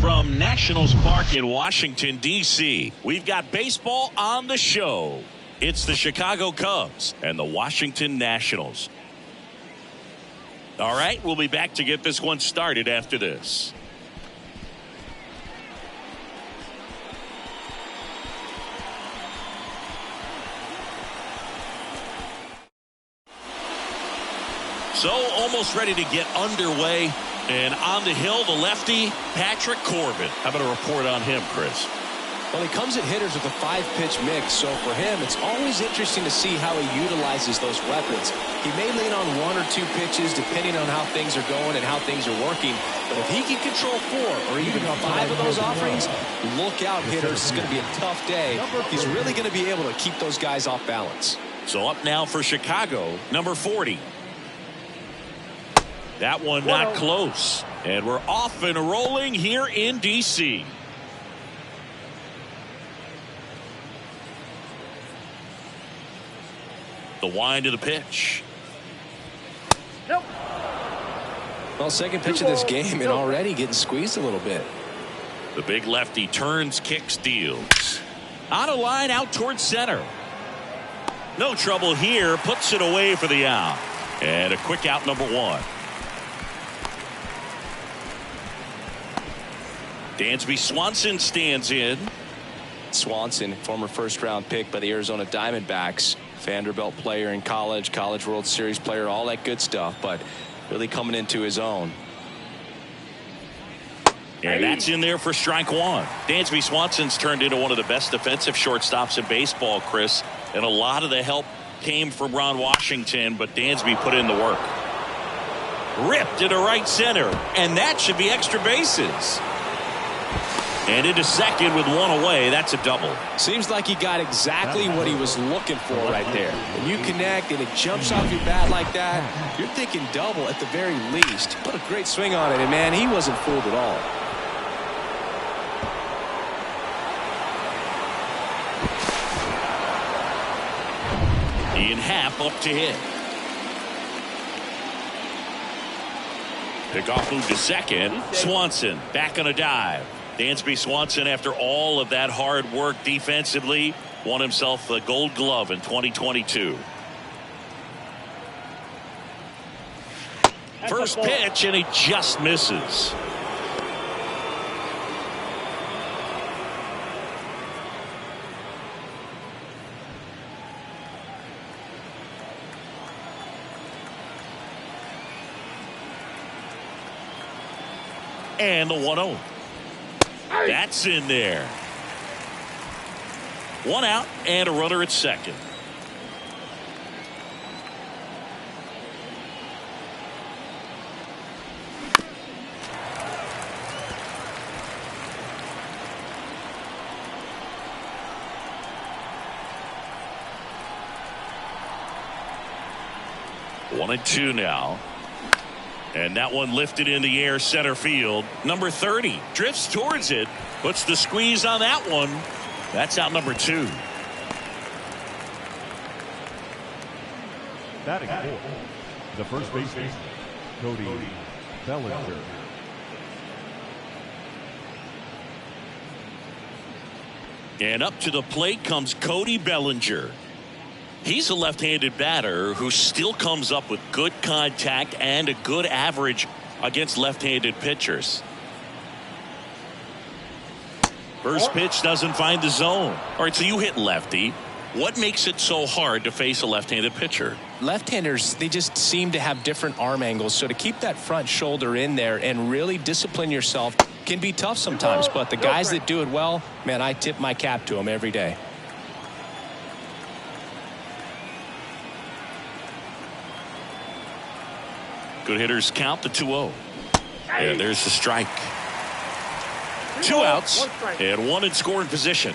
From Nationals Park in Washington, D.C., we've got baseball on the show. It's the Chicago Cubs and the Washington Nationals. All right, we'll be back to get this one started after this. So almost ready to get underway. And on the hill, the lefty, Patrick Corbin. How about a report on him, Chris? Well, he comes at hitters with a 5-pitch mix, so for him, it's always interesting to see how he utilizes those weapons. He may lean on 1 or 2 pitches depending on how things are going and how things are working, but if he can control 4 or even 5 of those offerings, look out, hitters. It's going to be a tough day. He's really going to be able to keep those guys off balance. So up now for Chicago, number 40. That one not close. And we're off and rolling here in D.C. The wind of the pitch. Well, second pitch of this game and already getting squeezed a little bit. The big lefty turns, kicks, deals. On a line out towards center. No trouble here. Puts it away for the out. And a quick out, number 1. Dansby Swanson stands in. Swanson, former first-round pick by the Arizona Diamondbacks. Vanderbilt player in college, College World Series player, all that good stuff, but really coming into his own. And that's in there for strike 1. Dansby Swanson's turned into one of the best defensive shortstops in baseball, Chris. And a lot of the help came from Ron Washington, but Dansby put in the work. Ripped into right center, and that should be extra bases. And into second with 1 away. That's a double. Seems like he got exactly what he was looking for right there. When you connect and it jumps off your bat like that, you're thinking double at the very least. What a great swing on it, and man, he wasn't fooled at all. Ian Happ up to hit. Pickoff move to second. Swanson back on a dive. Dansby Swanson, after all of that hard work defensively, won himself the Gold Glove in 2022. First pitch, and he just misses. And the 1-0. That's in there. 1 out and a runner at second. One and 2 now. And that one lifted in the air, center field. Number 30 drifts towards it, puts the squeeze on that one. That's out number 2. Batting fourth, the first baseman, Cody Bellinger. And up to the plate comes Cody Bellinger. He's a left-handed batter who still comes up with good contact and a good average against left-handed pitchers. First pitch doesn't find the zone. All right, so you hit lefty. What makes it so hard to face a left-handed pitcher? Left-handers, they just seem to have different arm angles, so to keep that front shoulder in there and really discipline yourself can be tough sometimes, but the guys that do it well, man, I tip my cap to them every day. Good hitters count the 2-0. And there's the strike. 2 outs and 1 in scoring position.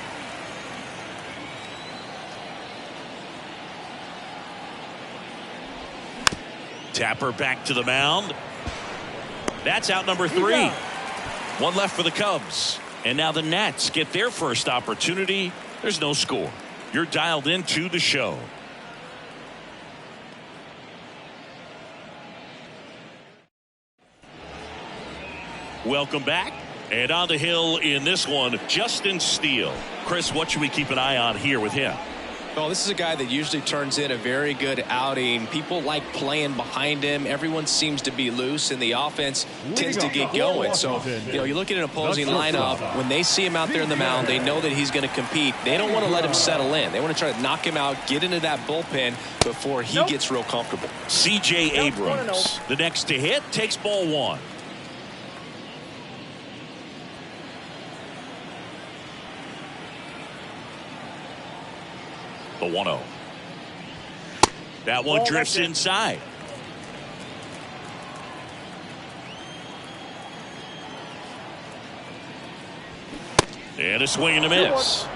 Tapper back to the mound. That's out number 3. 1 left for the Cubs. And now the Nats get their first opportunity. There's no score. You're dialed into the show. Welcome back. And on the hill in this one, Justin Steele. Chris, what should we keep an eye on here with him? Well, this is a guy that usually turns in a very good outing. People like playing behind him. Everyone seems to be loose, and the offense tends to get going. So, you look at an opposing lineup, when they see him out there in the mound, they know that he's going to compete. They don't want to let him settle in. They want to try to knock him out, get into that bullpen before he gets real comfortable. C.J. Abrams, the next to hit, takes ball one. The 1-0. That one drifts inside. And a swing and a miss.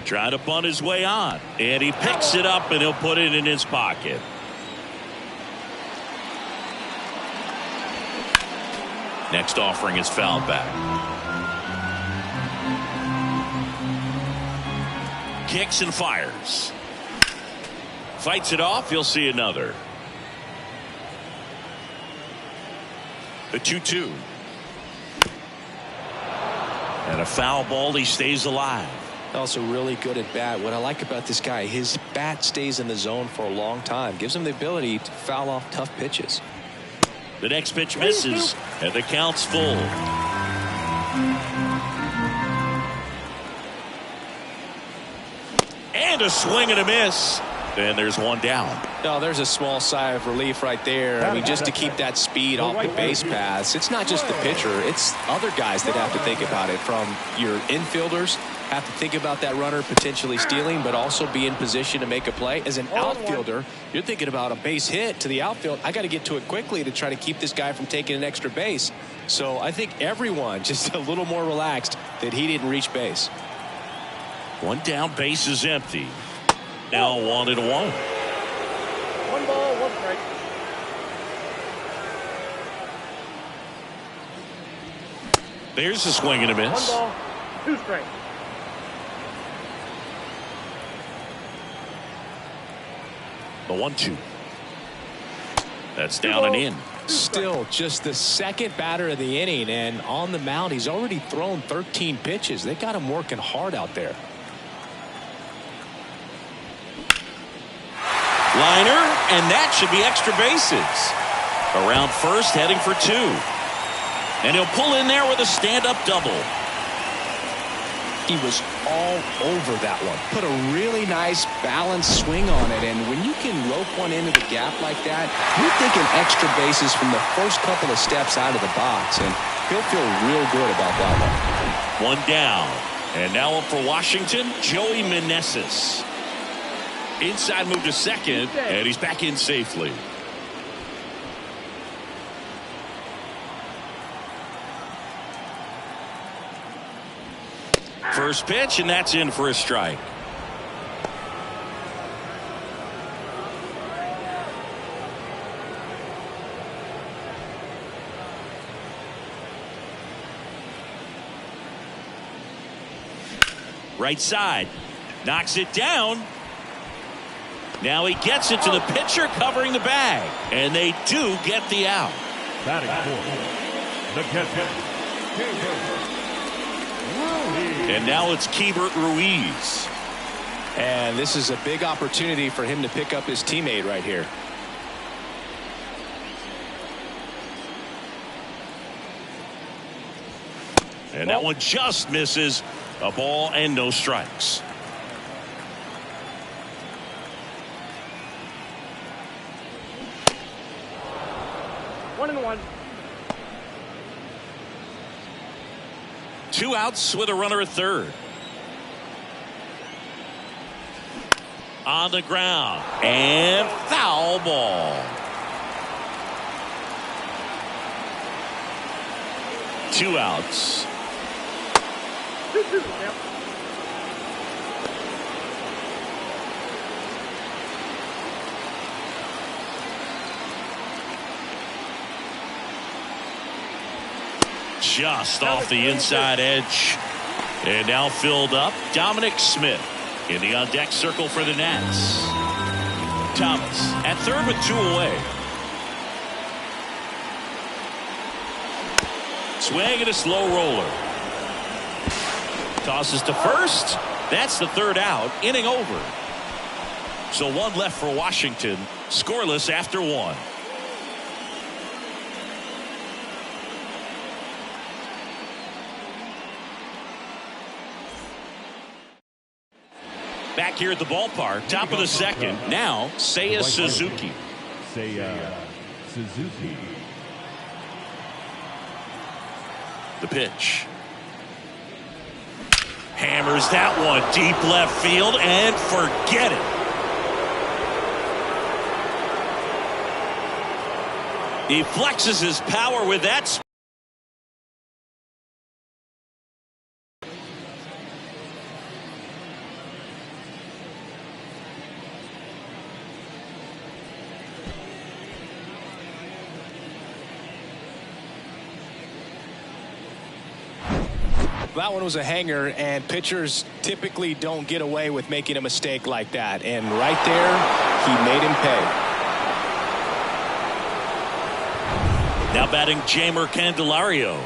Trying to bunt his way on. And he picks it up and he'll put it in his pocket. Next offering is fouled back. Kicks and fires. Fights it off. You'll see another. The 2-2. And a foul ball. He stays alive. Also really good at bat. What I like about this guy, his bat stays in the zone for a long time. Gives him the ability to foul off tough pitches. The next pitch misses, and the count's full. And a swing and a miss. And there's one down. No, there's a small sigh of relief right there. I mean, just to keep that speed off the base paths. It's not just the pitcher. It's other guys that have to think about it. From your infielders, have to think about that runner potentially stealing, but also be in position to make a play. As an outfielder, you're thinking about a base hit to the outfield. I got to get to it quickly to try to keep this guy from taking an extra base. So I think everyone just a little more relaxed that he didn't reach base. One down, base is empty. Now 1-1. One ball, one strike. There's a swing and a miss. One ball, two strikes. The 1-2. That's down and in. Still just the second batter of the inning, and on the mound he's already thrown 13 pitches. They got him working hard out there. Liner, and that should be extra bases. Around first, heading for two. And he'll pull in there with a stand-up double. He was all over that one. Put a really nice balanced swing on it, and when you can rope one into the gap like that, you're thinking extra bases from the first couple of steps out of the box, and he'll feel real good about that one. One down. And now up for Washington, Joey Meneses. Inside move to second, and he's back in safely. First pitch, and that's in for a strike. Right side, knocks it down. Now he gets it to the pitcher covering the bag. And they do get the out. Batting fourth, the catcher. And now it's Keibert Ruiz. And this is a big opportunity for him to pick up his teammate right here. And that one just misses. A ball and no strikes. One and one. Two outs with a runner at third. On the ground. And foul ball. Two outs. 2-2. Yep. Just off the inside edge. And now filled up, Dominic Smith. In the on-deck circle for the Nats. Thomas at third with 2 away. Swing and a slow roller. Tosses to first. That's the 3rd out. Inning over. So 1 left for Washington. Scoreless after 1. Back here at the ballpark, top of the 2nd. Now, Seiya Suzuki. Suzuki. The pitch. Hammers that one deep left field and forget it. He flexes his power with that. That one was a hanger, and pitchers typically don't get away with making a mistake like that. And right there, he made him pay. Now batting Jamer Candelario.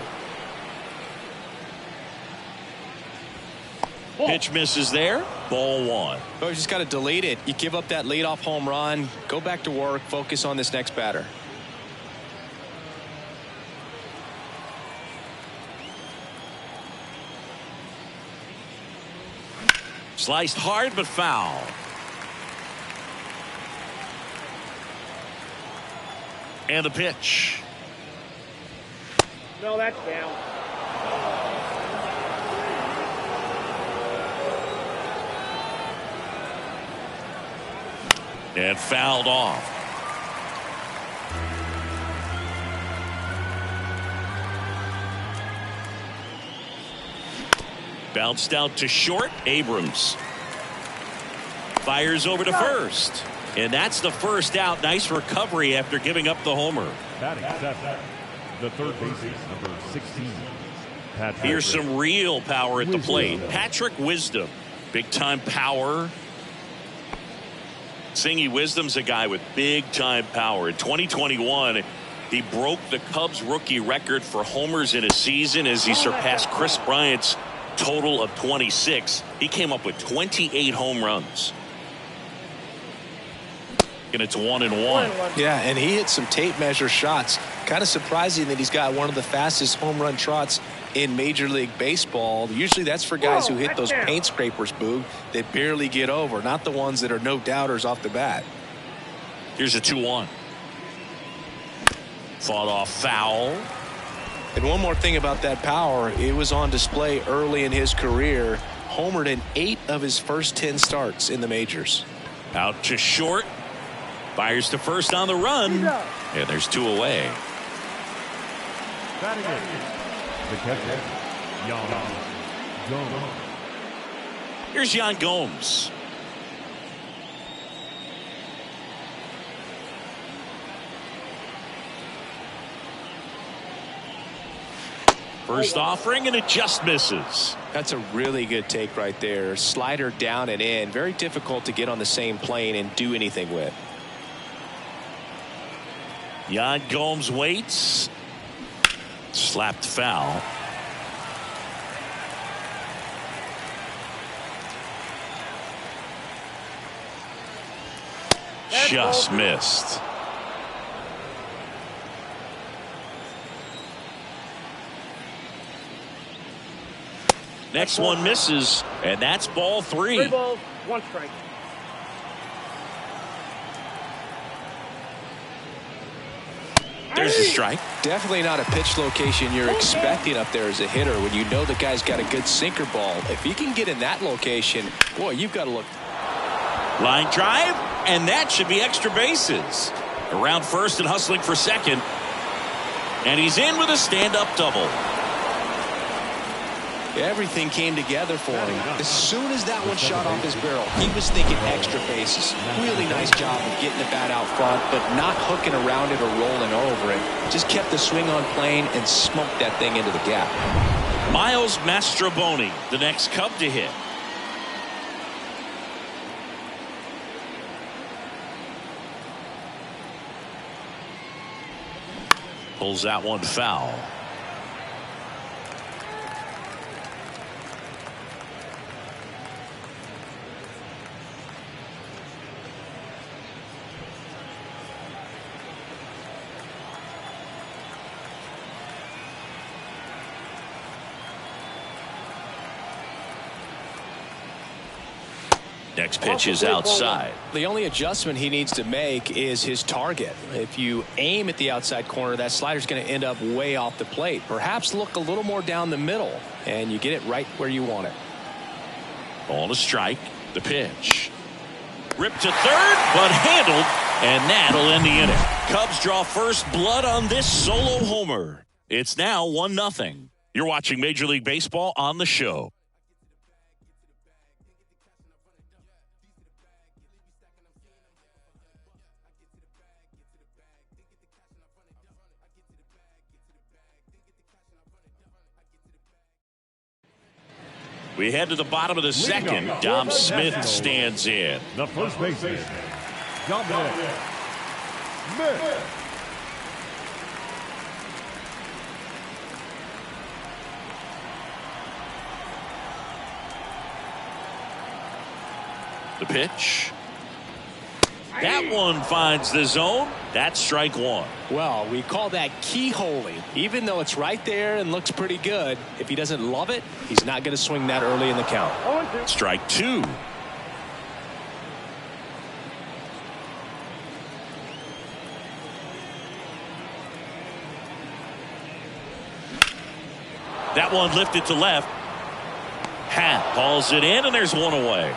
Pitch misses there. Ball 1. Oh, you just got to delete it. You give up that leadoff home run. Go back to work. Focus on this next batter. Sliced hard but foul. And the pitch. No, that's down. And fouled off. Bounced out to short. Abrams fires over to first. And that's the 1st out. Nice recovery after giving up the homer. Batting 7th, the third baseman, number 16. Here's some real power at the plate. Patrick Wisdom. Big time power. Singy Wisdom's a guy with big time power. In 2021, he broke the Cubs rookie record for homers in a season as he surpassed Chris Bryant's total of 26. He came up with 28 home runs. And it's 1-1. Yeah, and he hit some tape measure shots. Kind of surprising that he's got one of the fastest home run trots in Major League Baseball. Usually that's for guys who hit those paint scrapers, Boog, that barely get over, not the ones that are no doubters off the bat. Here's a 2-1. Fought off foul. And one more thing about that power, it was on display early in his career. Homered in 8 of his first 10 starts in the majors. Out to short. Fires to first on the run. And there's 2 away. Batting the catcher, Yan Gomes. Here's Yan Gomes. First offering, and it just misses. That's a really good take right there. Slider down and in. Very difficult to get on the same plane and do anything with. Yan Gomes waits. Slapped foul. Just missed. Next one misses, and that's ball 3. 3 balls, 1 strike. There's a strike. Definitely not a pitch location you're expecting up there as a hitter when you know the guy's got a good sinker ball. If you can get in that location, boy, you've got to look. Line drive, and that should be extra bases. Around first and hustling for second. And he's in with a stand-up double. Everything came together for him. As soon as that one shot off his barrel, he was thinking extra bases. Really nice job of getting the bat out front, but not hooking around it or rolling over it. Just kept the swing on plane and smoked that thing into the gap. Miles Mastrobuoni, the next Cub to hit. Pulls that one foul. Next pitch is outside. The only adjustment he needs to make is his target. If you aim at the outside corner, that slider's going to end up way off the plate. Perhaps look a little more down the middle, and you get it right where you want it. Ball to strike. The pitch. Ripped to third, but handled, and that'll end the inning. Cubs draw first blood on this solo homer. It's now 1-0. You're watching Major League Baseball on the show. We head to the bottom of the second. Dom Smith stands in. The first baseman, Dominic Smith. The pitch. That one finds the zone. That's strike one. Well, we call that keyholing. Even though it's right there and looks pretty good, if he doesn't love it, he's not going to swing that early in the count. Strike two. That one lifted to left. Hat hauls it in, and there's one away.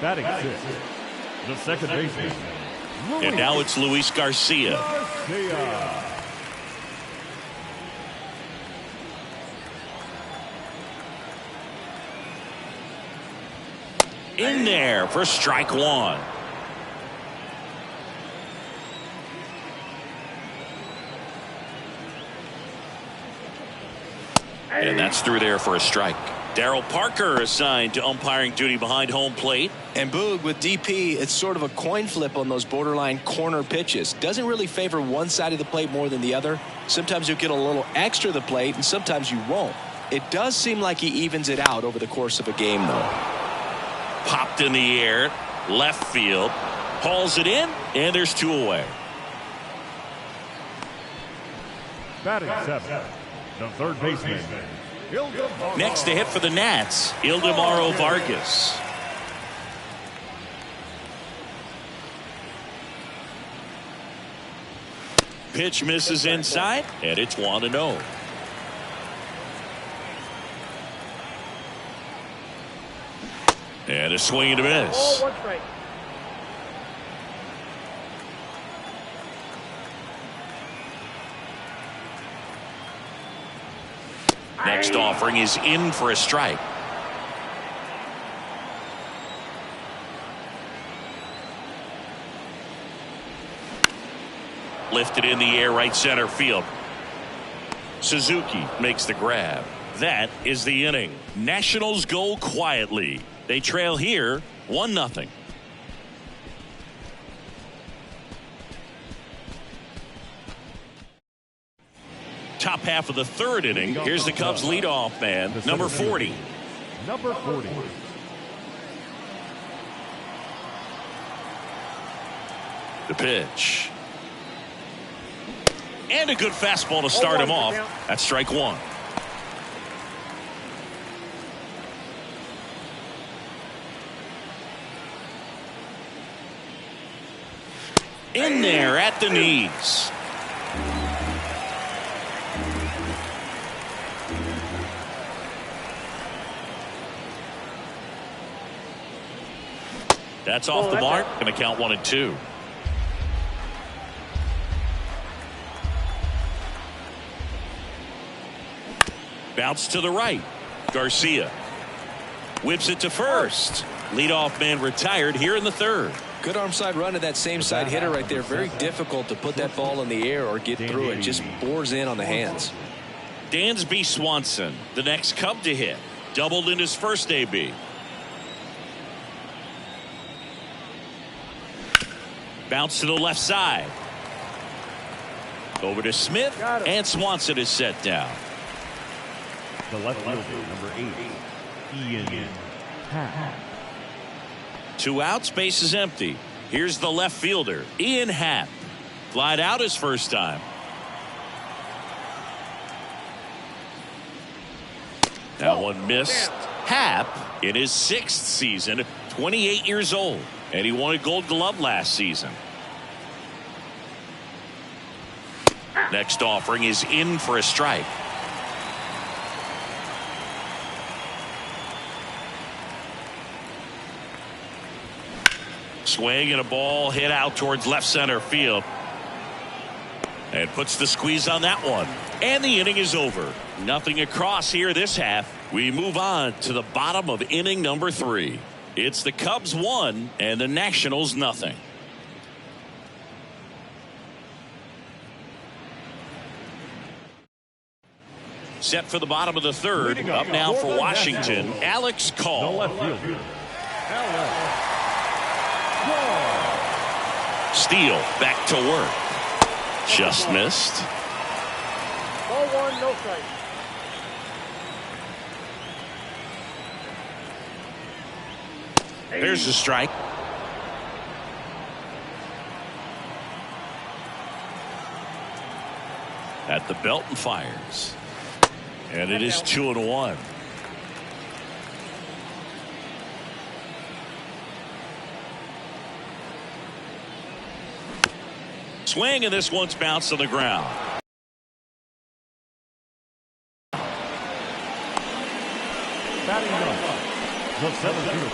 Batting sixth, the second baseman. And now it's Luis Garcia. In there for strike one. And that's through there for a strike. Darryl Parker assigned to umpiring duty behind home plate. And Boog, with DP, it's sort of a coin flip on those borderline corner pitches. Doesn't really favor one side of the plate more than the other. Sometimes you'll get a little extra the plate, and sometimes you won't. It does seem like he evens it out over the course of a game, though. Popped in the air, left field, hauls it in, and there's two away. Batting seventh, the third baseman. Next to hit for the Nats, Ildemaro Vargas. Pitch misses inside, and it's 1-0. And a swing and a miss. Next offering is in for a strike. Lifted in the air, right center field. Suzuki makes the grab. That is the inning. Nationals go quietly. They trail here 1-0. Top half of the third inning. Here's the Cubs leadoff man, number 40. Number 40. The pitch. And a good fastball to start him off. That's strike one. In there at the knees. That's off the mark. Going to count 1-2. Bounce to the right. Garcia whips it to first. Leadoff man retired here in the third. Good arm side run to that same side hitter right there. Very difficult to put that ball in the air or get through it. Just bores in on the hands. Dansby Swanson, the next Cub to hit. Doubled in his first AB. Bounce to the left side. Over to Smith, and Swanson is set down. The left fielder, number 8, Ian Happ. 2 outs, base is empty. Here's the left fielder, Ian Happ. Flied out his first time. That one missed. Happ in his 6th season, 28 years old, and he won a Gold Glove last season. Next offering is in for a strike. Swing and a ball hit out towards left center field. And puts the squeeze on that one. And the inning is over. Nothing across here this half. We move on to the bottom of inning number 3. It's the Cubs 1 and the Nationals nothing. Set for the bottom of the 3rd. Up now for Washington, Alex The Call. left fielder, Alex. Steele back to work. Just missed. Ball 1, no strike. There's a strike. At the belt and fires. And it is 2-1. Swing, and this one's bounced to the ground. Batting up, the 7th fielder,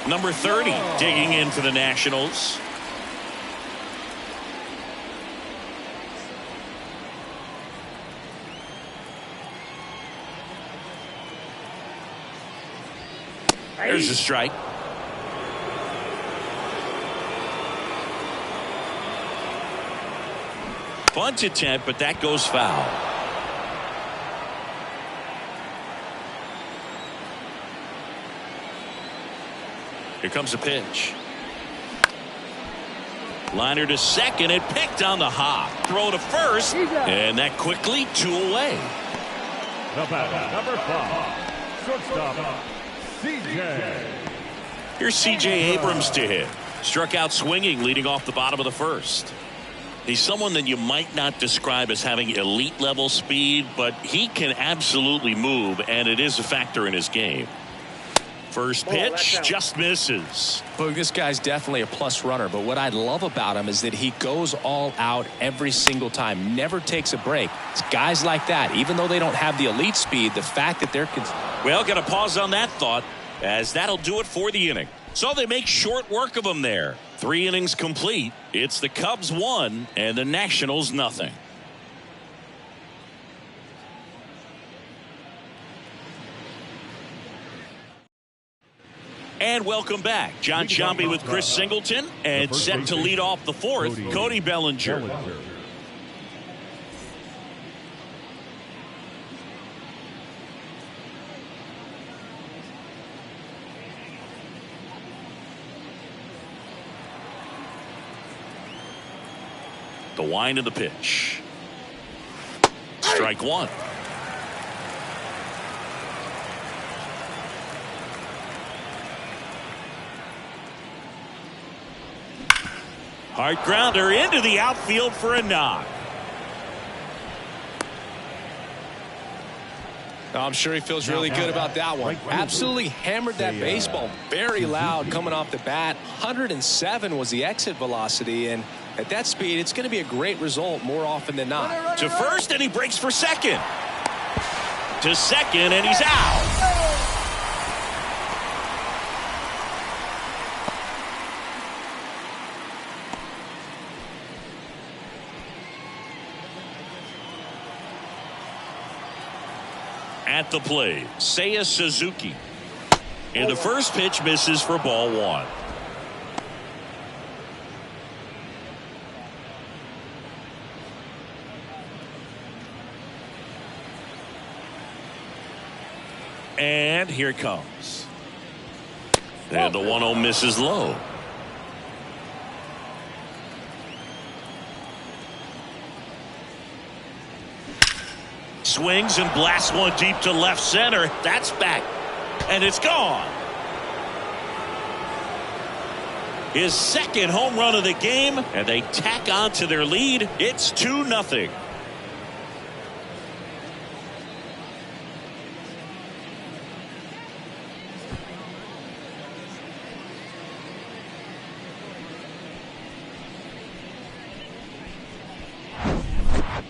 Number 30 digging in for the Nationals. There's a strike. Bunt attempt, but that goes foul. Here comes a pitch. Liner to second and picked on the hop. Throw to first, and that quickly 2 away. The batter, number 5, shortstop, CJ. Here's C.J. Abrams to hit. Struck out swinging leading off the bottom of the 1st. He's someone that you might not describe as having elite level speed, but he can absolutely move, and it is a factor in his game. First pitch just misses. Boog, this guy's definitely a plus runner, but what I love about him is that he goes all out every single time, never takes a break. It's guys like that, even though they don't have the elite speed, the fact that they're... Well, got to pause on that thought, as that'll do it for the inning. So they make short work of him there. 3 innings complete. It's the Cubs 1 and the Nationals nothing. And welcome back. John Sciambi with Chris Singleton, and set to lead off the 4th, Cody Bellinger. The wind of the pitch. Strike 1. Hard grounder into the outfield for a knock. I'm sure he feels really good about that one. Absolutely hammered that baseball. Very loud coming off the bat. 107 was the exit velocity, and at that speed, it's going to be a great result more often than not. To first, and he breaks for second. To second, and he's out. At the plate, Seiya Suzuki. And the first pitch misses for ball 1. And here it comes. And the 1-0 misses low. swings and blasts one deep to left center. That's back, and it's gone. His second home run of the game, and they tack on to their lead. It's 2-0.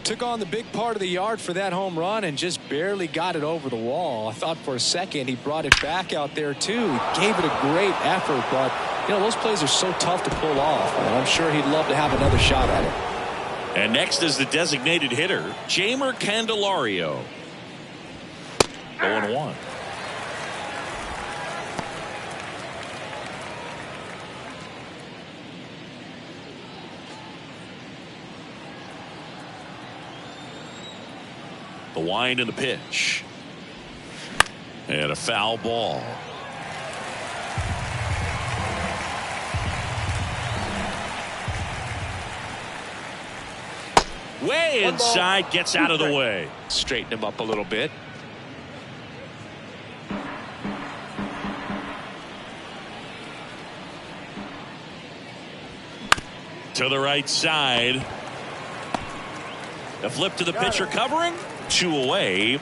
Took on the big part of the yard for that home run and just barely got it over the wall. I thought for a second he brought it back out there too. He gave it a great effort, but you know, those plays are so tough to pull off, and I'm sure he'd love to have another shot at it. And next is the designated hitter, Jeimer Candelario. 0-1. The wind and the pitch. And a foul ball. Way inside, gets out of the way. Straighten him up a little bit. To the right side. A flip to the pitcher covering. 2 away.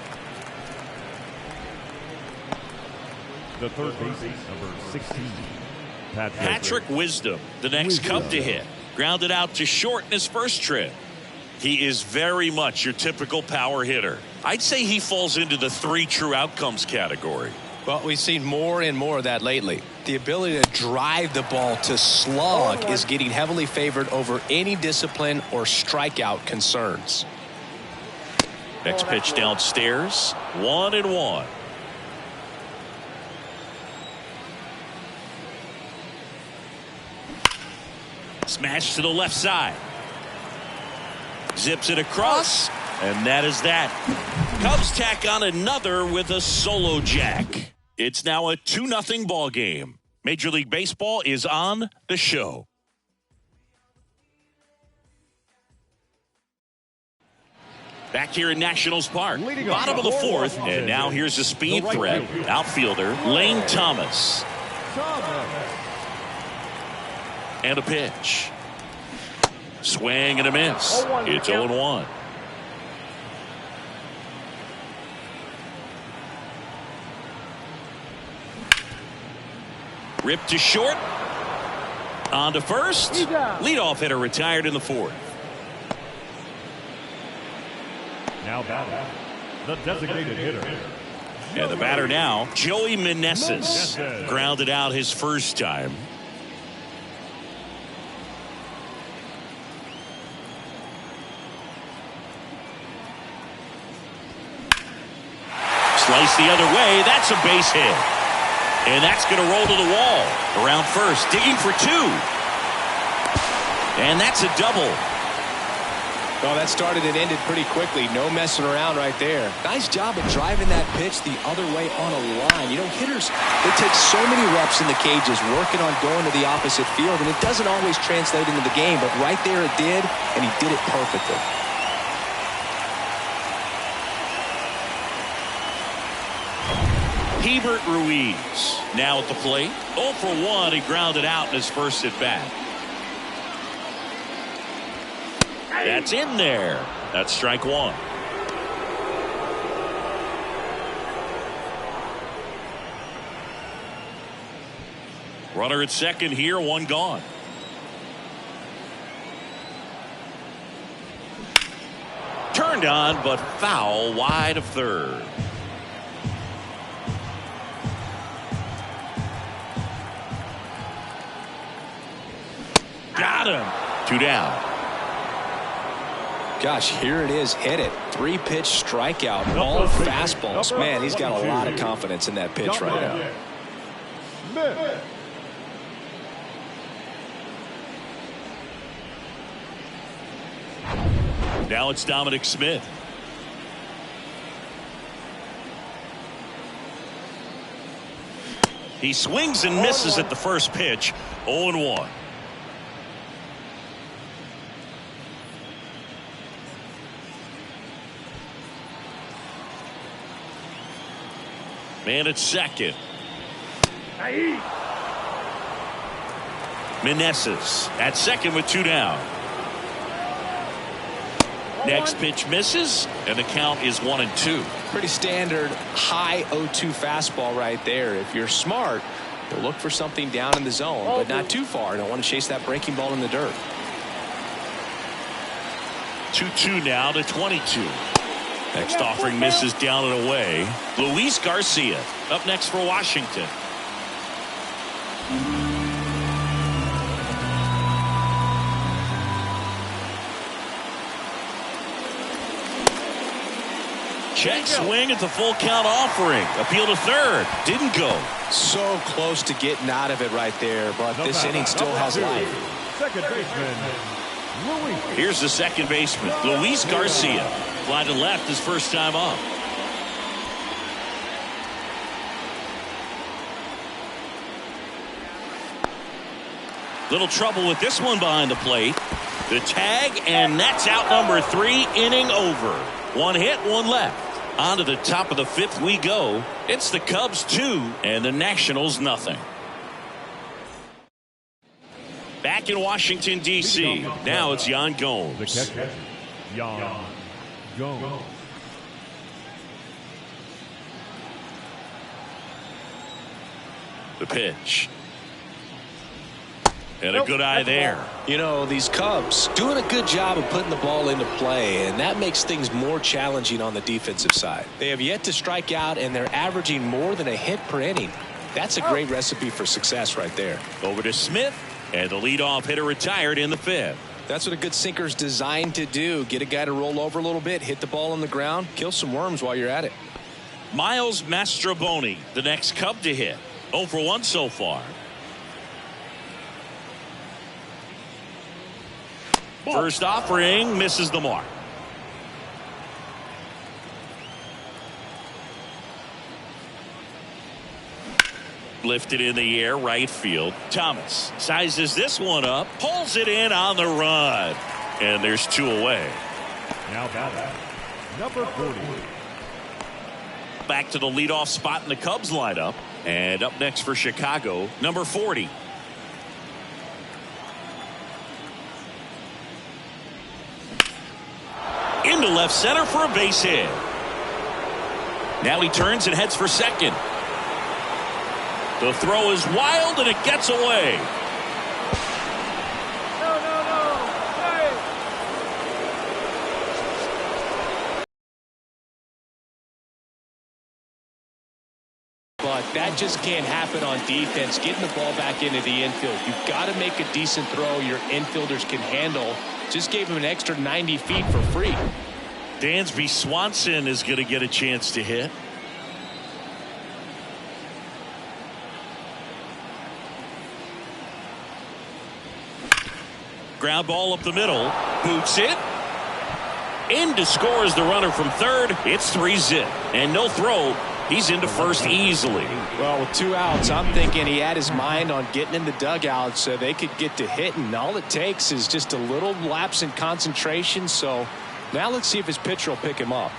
The third baseman, number 16, Patrick Wisdom, the next Cub to hit. Grounded out to short in his first trip. He is very much your typical power hitter. I'd say he falls into the 3 true outcomes category. Well, we've seen more and more of that lately. The ability to drive the ball to slug is getting heavily favored over any discipline or strikeout concerns. Next pitch downstairs. 1-1. Smash to the left side. Zips it across, and that is that. Cubs tack on another with a solo jack. It's now a 2-0 ball game. Major League Baseball is on the show. Back here in Nationals Park, bottom of the fourth, and now here's a speed threat. Outfielder Lane Thomas. And a pitch. Swing and a miss. It's 0-1. Ripped to short. On to first. Leadoff hitter retired in the fourth. now batting, the designated hitter. And the batter now, Joey Meneses. Grounded out his first time. Slice the other way. That's a base hit. And that's going to roll to the wall. Around first, digging for two. And that's a double. Well, that started and ended pretty quickly. No messing around right there. Nice job of driving that pitch the other way on a line. You know, hitters, they take so many reps in the cages working on going to the opposite field, and it doesn't always translate into the game, but right there it did, and he did it perfectly. Hebert Ruiz now at the plate. 0 for 1. He grounded out in his first at bat. That's in there. That's strike one. Runner at second here, one gone. Turned on, but foul wide of third. Got him. 2 down. Gosh, here it is. Hit it. 3-pitch strikeout. All fastballs. Man, he's got a lot of confidence in that pitch right now. Now it's Dominic Smith. He swings and misses at the first pitch. 0-1. Man at second. Meneses at second with 2 down. Next pitch misses, and the count is 1-2. Pretty standard high 0-2 fastball right there. If you're smart, you'll look for something down in the zone, but not too far. Don't want to chase that breaking ball in the dirt. 2-2 now to 22. Next offering misses down and away. Luis Garcia up next for Washington. Check swing at the full count offering. Appeal to third. Didn't go. So close to getting out of it right there, but this inning still has life. Second baseman, Luis. Here's the second baseman, Luis Garcia. Fly to left his first time up. Little trouble with this one behind the plate. The tag, and that's out number 3, inning over. 1 hit, 1 left. On to the top of the 5th we go. It's the Cubs 2 and the Nationals nothing. Back in Washington, D.C. Now it's Yan The Gomes. catcher, Yan Gomes. The pitch. And a good eye there. You know, these Cubs doing a good job of putting the ball into play, and that makes things more challenging on the defensive side. They have yet to strike out, and they're averaging more than a hit per inning. That's a great recipe for success right there. Over to Smith, and the leadoff hitter retired in the 5th. That's what a good sinker's designed to do. Get a guy to roll over a little bit, hit the ball on the ground, kill some worms while you're at it. Miles Mastroboni, the next Cub to hit. 0 for 1 so far. First offering misses the mark. Lifted in the air, right field. Thomas sizes this one up, pulls it in on the run, and there's 2 away. Now batting, number 40. Back to the leadoff spot in the Cubs lineup, and up next for Chicago, number 40. Into left center for a base hit. Now he turns and heads for second. The throw is wild, and it gets away. No. Hey. But that just can't happen on defense. Getting the ball back into the infield. You've got to make a decent throw your infielders can handle. Just gave him an extra 90 feet for free. Dansby Swanson is going to get a chance to hit. Ground ball up the middle. Boots it. In to score is the runner from third. It's 3-zip. And no throw. He's into first easily. Well, with 2 outs, I'm thinking he had his mind on getting in the dugout so they could get to hitting. All it takes is just a little lapse in concentration. So now let's see if his pitcher will pick him up.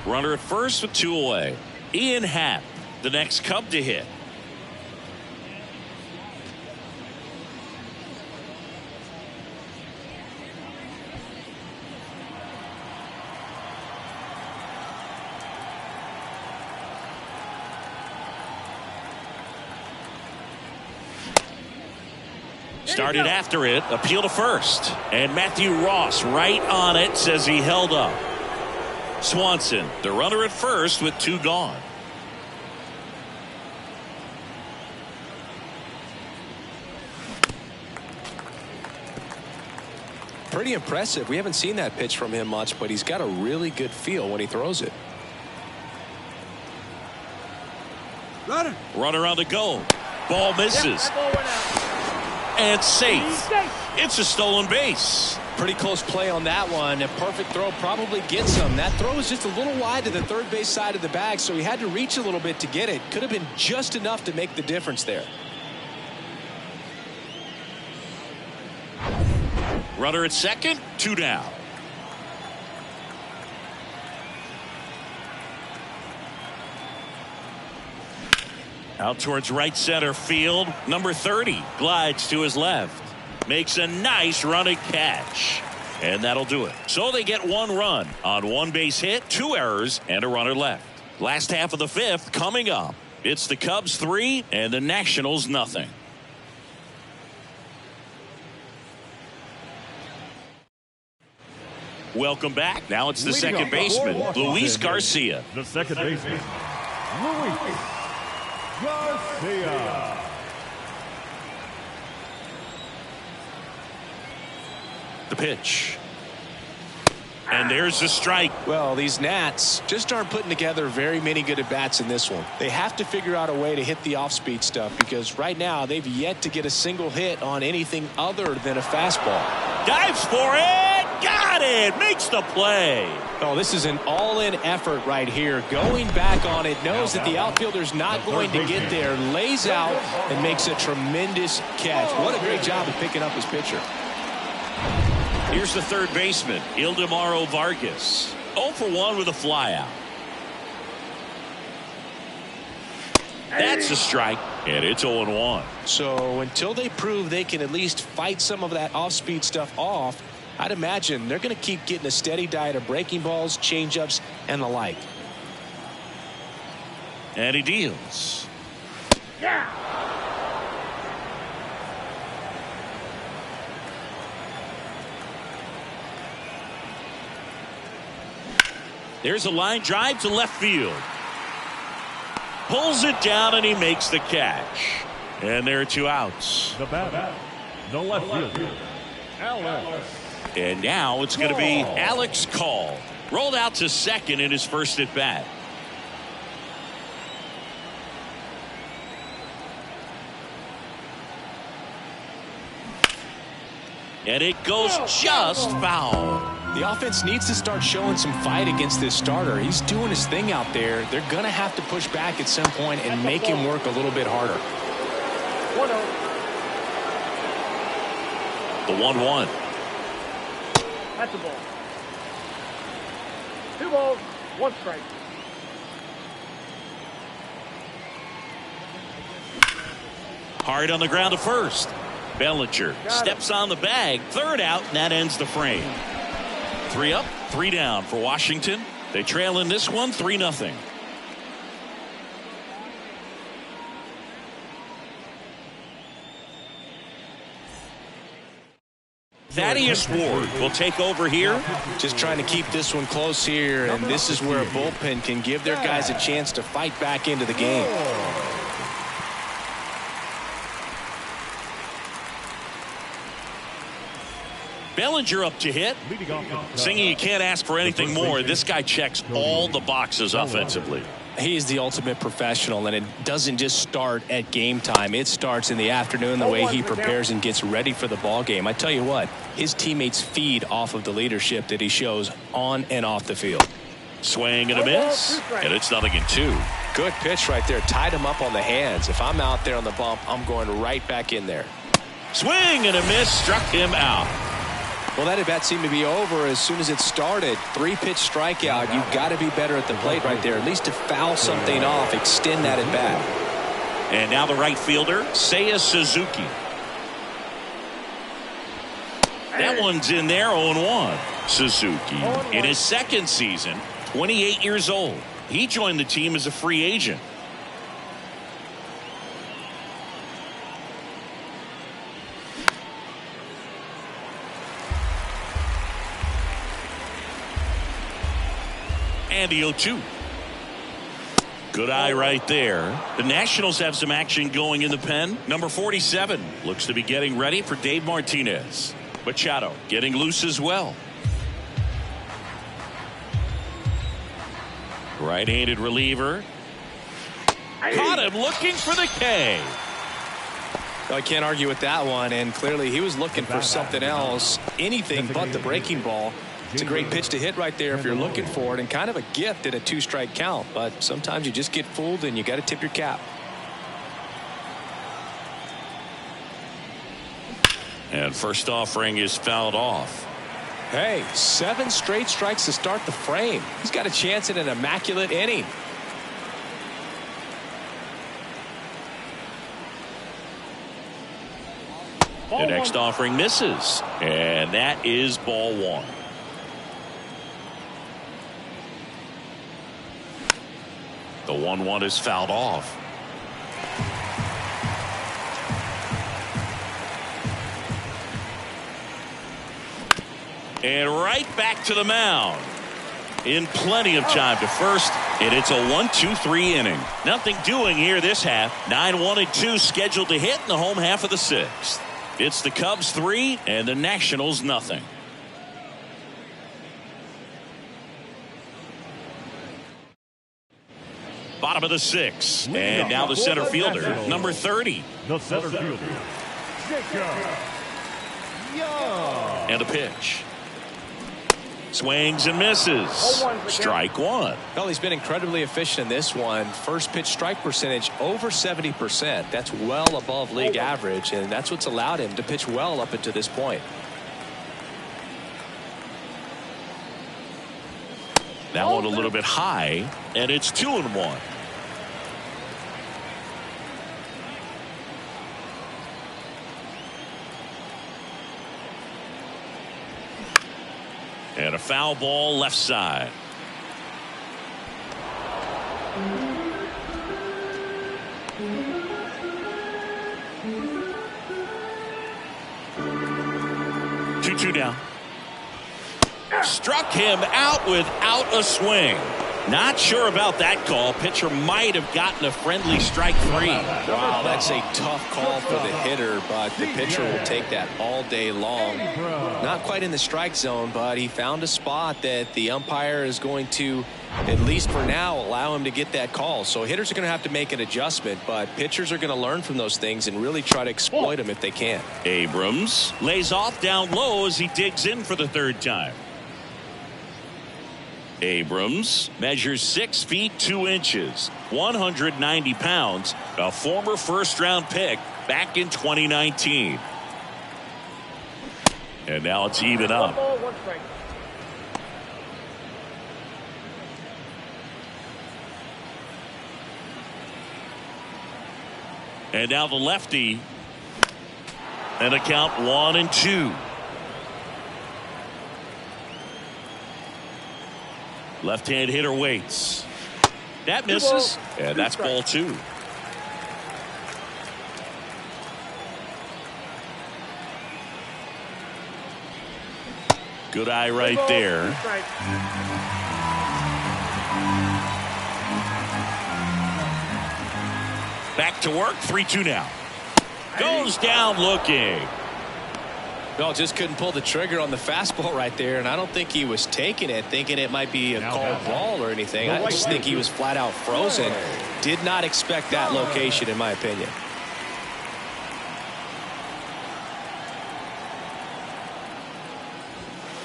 Runner at first with 2 away. Ian Happ, the next Cub to hit. Started after it, appeal to first. And Matthew Ross right on it, says he held up. Swanson, the runner at first with 2 gone. Pretty impressive. We haven't seen that pitch from him much, but he's got a really good feel when he throws it. Runner on the go. Ball misses. That ball went out. And safe. It's a stolen base. Pretty close play on that one. A perfect throw probably gets him. That throw was just a little wide to the third base side of the bag, so he had to reach a little bit to get it. Could have been just enough to make the difference there. Runner at second, 2 down. Out towards right center field. Number 30 glides to his left. Makes a nice running catch. And that'll do it. So they get 1 run on 1 base hit, 2 errors, and a runner left. Last half of the 5th coming up. It's the Cubs 3 and the Nationals nothing. Welcome back. Now it's the second baseman, Luis Garcia. The second baseman, Luis Garcia. The pitch. And there's the strike. Well, these Nats just aren't putting together very many good at-bats in this one. They have to figure out a way to hit the off-speed stuff because right now they've yet to get a single hit on anything other than a fastball. Dives for it. Got it. Makes the play. Oh, this is an all-in effort right here. Going back on it, knows that the outfielder's not going to get there, lays out, and makes a tremendous catch. What a great job of picking up his pitcher. Here's the third baseman, Ildemaro Vargas. 0 for 1 with a flyout. That's a strike, and it's 0-1. So until they prove they can at least fight some of that off-speed stuff off, I'd imagine they're going to keep getting a steady diet of breaking balls, changeups, and the like. And he deals. Yeah. There's a line drive to left field. Pulls it down and he makes the catch. And there are 2 outs. The batter, the left fielder, Alex. And now it's going to be Alex Call. Rolled out to second in his first at bat. And it goes just foul. The offense needs to start showing some fight against this starter. He's doing his thing out there. They're going to have to push back at some point and make him work a little bit harder. 1-0. The 1-1. That's a ball. 2 balls, 1 strike. Hard on the ground to first. Bellinger steps on the bag. Third out, and that ends the frame. 3 up, 3 down for Washington. They trail in this one 3-0. Thaddeus Ward will take over here. Just trying to keep this one close here, and this is where a bullpen can give their guys a chance to fight back into the game. Bellinger up to hit. Singing, you can't ask for anything more. This guy checks all the boxes offensively. He is the ultimate professional, and it doesn't just start at game time. It starts in the afternoon, the way he prepares and gets ready for the ball game. I tell you what, his teammates feed off of the leadership that he shows on and off the field. Swing and a miss, and it's 0-2. Good pitch right there. Tied him up on the hands. If I'm out there on the bump, I'm going right back in there. Swing and a miss, struck him out. Well, that at bat seemed to be over as soon as it started. 3-pitch strikeout. You've got to be better at the plate right there, at least to foul something off, extend that at bat. And now the right fielder, Seiya Suzuki. That one's in there, 0-1. Suzuki, in his second season, 28 years old. He joined the team as a free agent. And the 0-2. Good eye right there. The Nationals have some action going in the pen. Number 47 looks to be getting ready for Dave Martinez. Machado getting loose as well. Right-handed reliever. Caught him looking for the K. I can't argue with that one, and clearly he was looking for something else, anything but the breaking ball. It's a great pitch to hit right there if you're looking for it, and kind of a gift at a 2-strike count, but sometimes you just get fooled and you got to tip your cap. And first offering is fouled off. Hey, 7 straight strikes to start the frame. He's got a chance at an immaculate inning. The next offering misses, and that is ball one. The 1-1 is fouled off. And right back to the mound. In plenty of time to first, and it's a 1-2-3 inning. Nothing doing here this half. 9-1-2 scheduled to hit in the home half of the sixth. It's the Cubs 3 and the Nationals nothing. Bottom of the sixth, and now the center fielder, number 30. The center fielder, Jacob Young. And a pitch. Swings and misses. Strike one. Well, he's been incredibly efficient in this one. First pitch strike percentage over 70%. That's well above league average, and that's what's allowed him to pitch well up until this point. That one a little bit high, and it's 2-1. And a foul ball left side. Two down. Struck him out without a swing. Not sure about that call. Pitcher might have gotten a friendly strike three. Wow, that's a tough call for the hitter, but the pitcher will take that all day long. Not quite in the strike zone, but he found a spot that the umpire is going to, at least for now, allow him to get that call. So hitters are going to have to make an adjustment, but pitchers are going to learn from those things and really try to exploit them if they can. Abrams lays off down low as he digs in for the third time. Abrams measures 6 feet 2 inches, 190 pounds, a former first-round pick back in 2019. And now it's even up. And now the lefty. And a count 1-2. Left-hand hitter waits. That misses, and that's ball two. Good eye right there. Back to work, 3-2 now. Goes down looking. No, just couldn't pull the trigger on the fastball right there, and I don't think he was taking it, thinking it might be a called ball or anything. I just think he was flat out frozen. Did not expect that location, in my opinion.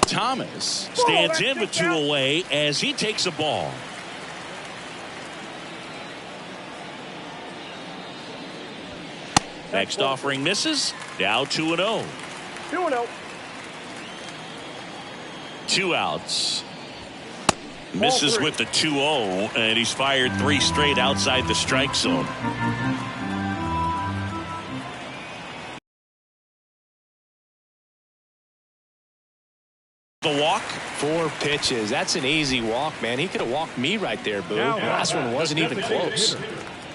Thomas stands in with 2 away as he takes a ball. Next offering misses. Now 2-0. 2-0. 2 outs. Misses with the 2-0, and he's fired 3 straight outside the strike zone. The walk. 4 pitches. That's an easy walk, man. He could have walked me right there, Boo. The last one wasn't even close.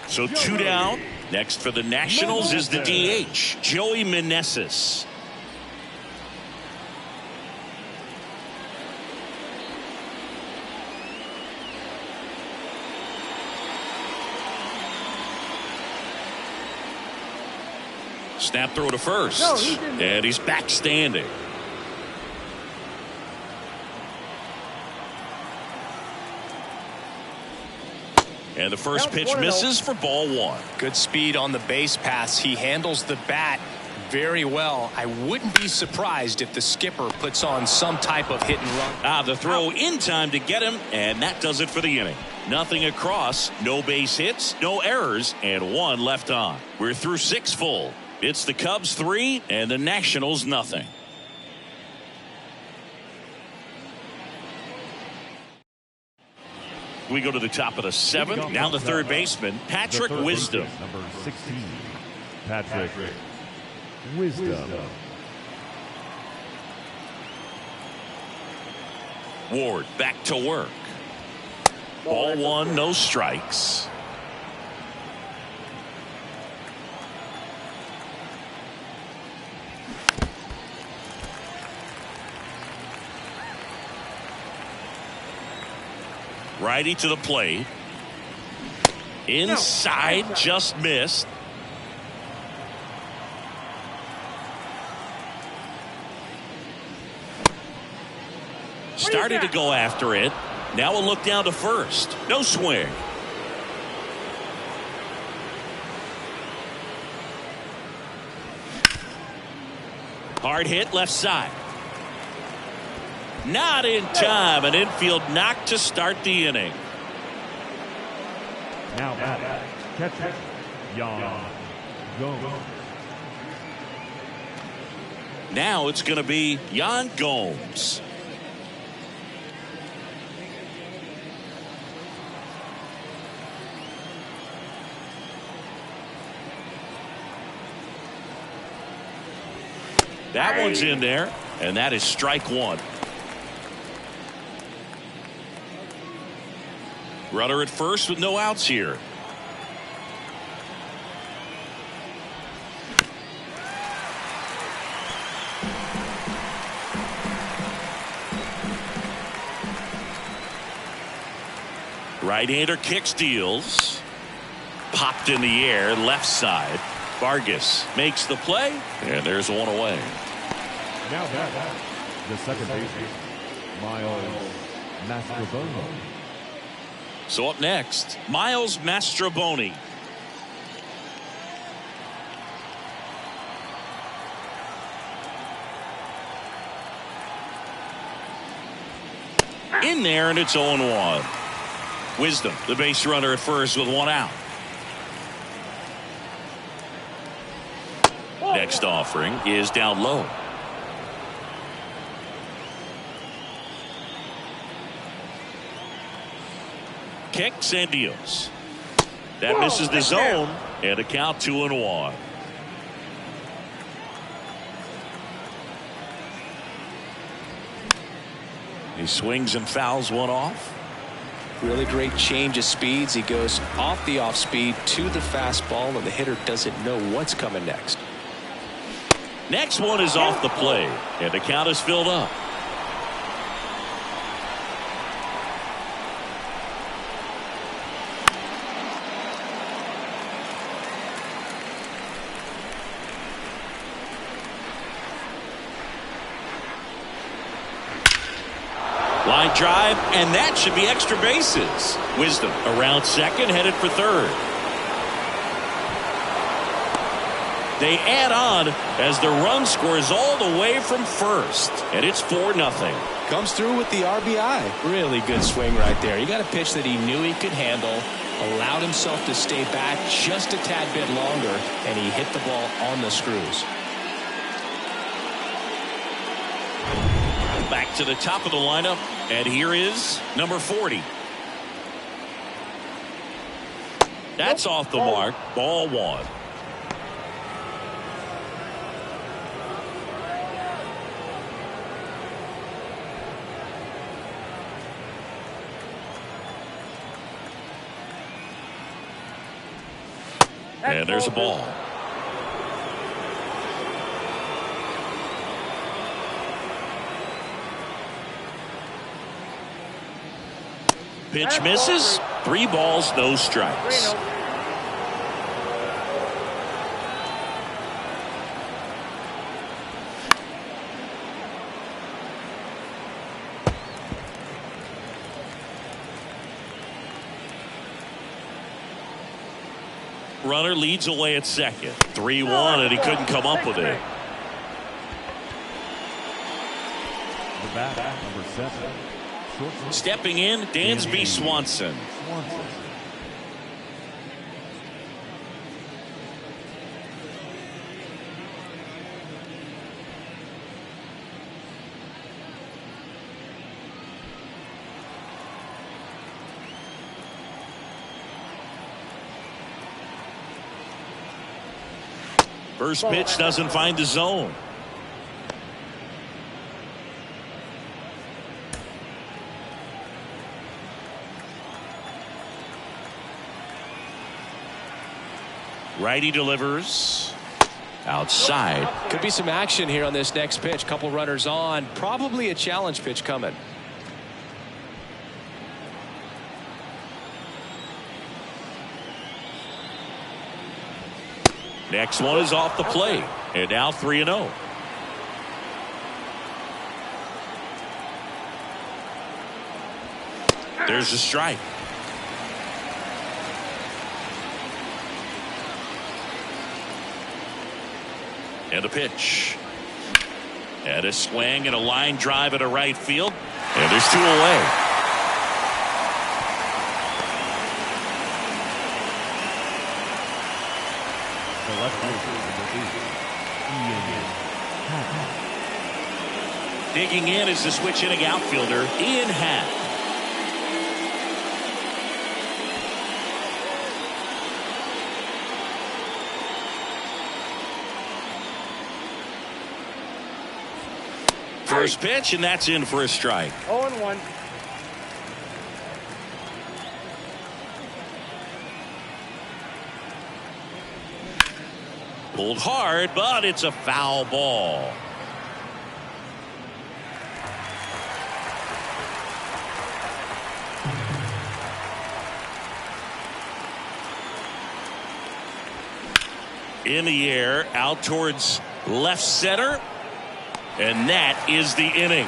So 2 down. Next for the Nationals is the DH, Joey Meneses. Snap throw to first, and he's back standing. And the first pitch misses for ball one. Good speed on the base pass. He handles the bat very well. I wouldn't be surprised if the skipper puts on some type of hit and run. The throw in time to get him, and that does it for the inning. Nothing across, no base hits, no errors, and 1 left on. We're through 6 full. It's the Cubs 3 and the Nationals nothing. We go to the top of the 7th. Now the third baseman, Patrick Wisdom. Number 16, Patrick Wisdom. Ward back to work. Ball one, no strikes. Righty to the plate. Inside, just missed. Started to go after it. Now we'll look down to first. No swing. Hard hit left side. Not in time. An infield knock to start the inning. Now batting, catcher, Yan Gomes. Now it's going to be Yan Gomes. That one's in there, and that is strike one. Runner at first with no outs here. Right-hander kick steals. Popped in the air, left side. Vargas makes the play, and there's one away. Now batting, the second baseman, Miles Mastrobuoni. So up next, Miles Mastrobuoni. In there, and it's 0-1. Wisdom, the base runner at first with one out. Next offering is down low. Kicks and deals. That misses the zone, and a count 2-1. He swings and fouls one off. Really great change of speeds. He goes off the off speed to the fastball, and the hitter doesn't know what's coming next. Next one is off the plate, and the count is filled up. Line drive, and that should be extra bases. Wisdom around second, headed for third. They add on as the run scores all the way from first, and it's 4-0. Comes through with the RBI. Really good swing right there. He got a pitch that he knew he could handle, allowed himself to stay back just a tad bit longer, and he hit the ball on the screws. Back to the top of the lineup, and here is number 40. That's off the mark. Ball one. And there's a ball. Pitch misses. 3 balls, no strikes. Runner leads away at second. 3-1, and he couldn't come up with it. The bat, number 7. Stepping in, Dansby Swanson. First pitch doesn't find the zone. Righty delivers. Outside. Could be some action here on this next pitch. Couple runners on. Probably a challenge pitch coming. Next one is off the plate. And now 3-0. There's a strike. And a pitch. And a swing and a line drive at a right field. And there's 2 away. The left fielder, Digging in is the switch hitting outfielder, Ian Happ. First pitch, and that's in for a strike. 0-1. Pulled hard, but it's a foul ball. In the air, out towards left center. And that is the inning.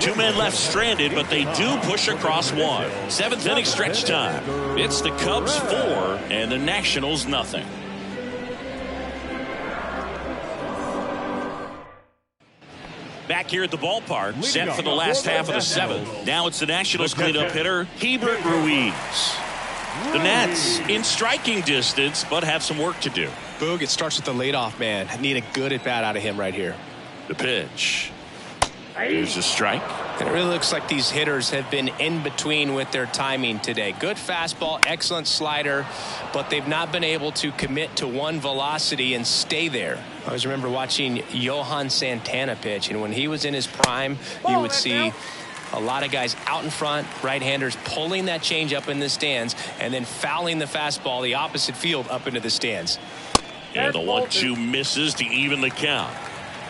2 men left stranded, but they do push across 1. 7th inning stretch time. It's the Cubs 4 and the Nationals nothing. Back here at the ballpark, set for the last half of the 7th. Now it's the Nationals cleanup hitter, Hebert Ruiz. The Nats in striking distance, but have some work to do. Boog, it starts with the leadoff man. Need a good at bat out of him right here. The pitch. Here's a strike. And it really looks like these hitters have been in between with their timing today. Good fastball, excellent slider, but they've not been able to commit to one velocity and stay there. I always remember watching Johan Santana pitch, and when he was in his prime, you would see a lot of guys out in front, right-handers pulling that change up in the stands and then fouling the fastball the opposite field up into the stands. And the 1-2 misses to even the count.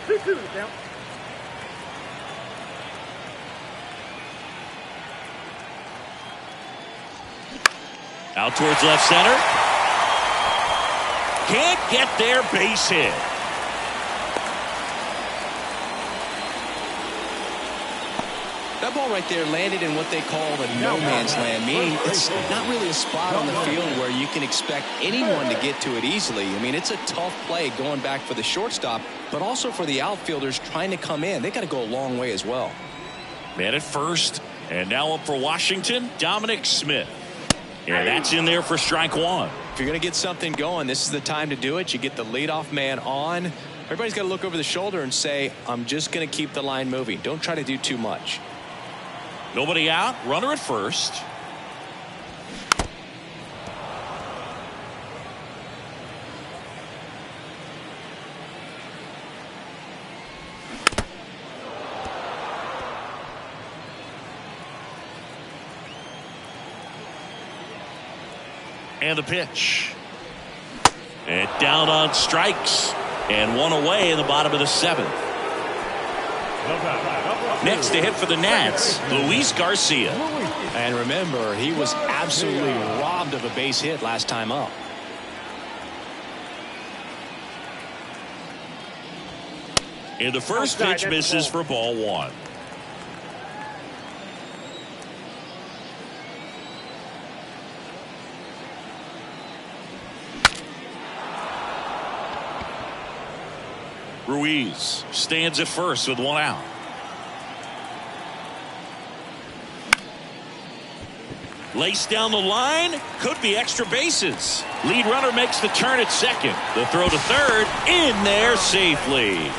2-2 the count. Out towards left center. Can't get there, base hit. That ball right there landed in what they call the no man's land, meaning it's not really a spot on the field where you can expect anyone to get to it easily. I mean, it's a tough play going back for the shortstop, but also for the outfielders trying to come in. They got to go a long way as well. Man at first, and now up for Washington, Dominic Smith. And that's in there for strike 1. If you're going to get something going, this is the time to do it. You get the leadoff man on. Everybody's got to look over the shoulder and say, I'm just going to keep the line moving. Don't try to do too much. Nobody out, runner at first. And the pitch. And down on strikes. And 1 away in the bottom of the 7th. Next to hit for the Nats, Luis Garcia. And remember, he was absolutely robbed of a base hit last time up. And the first pitch misses for ball 1. Ruiz stands at first with 1 out. Laced down the line, could be extra bases. Lead runner makes the turn at second. The throw to third, in there safely.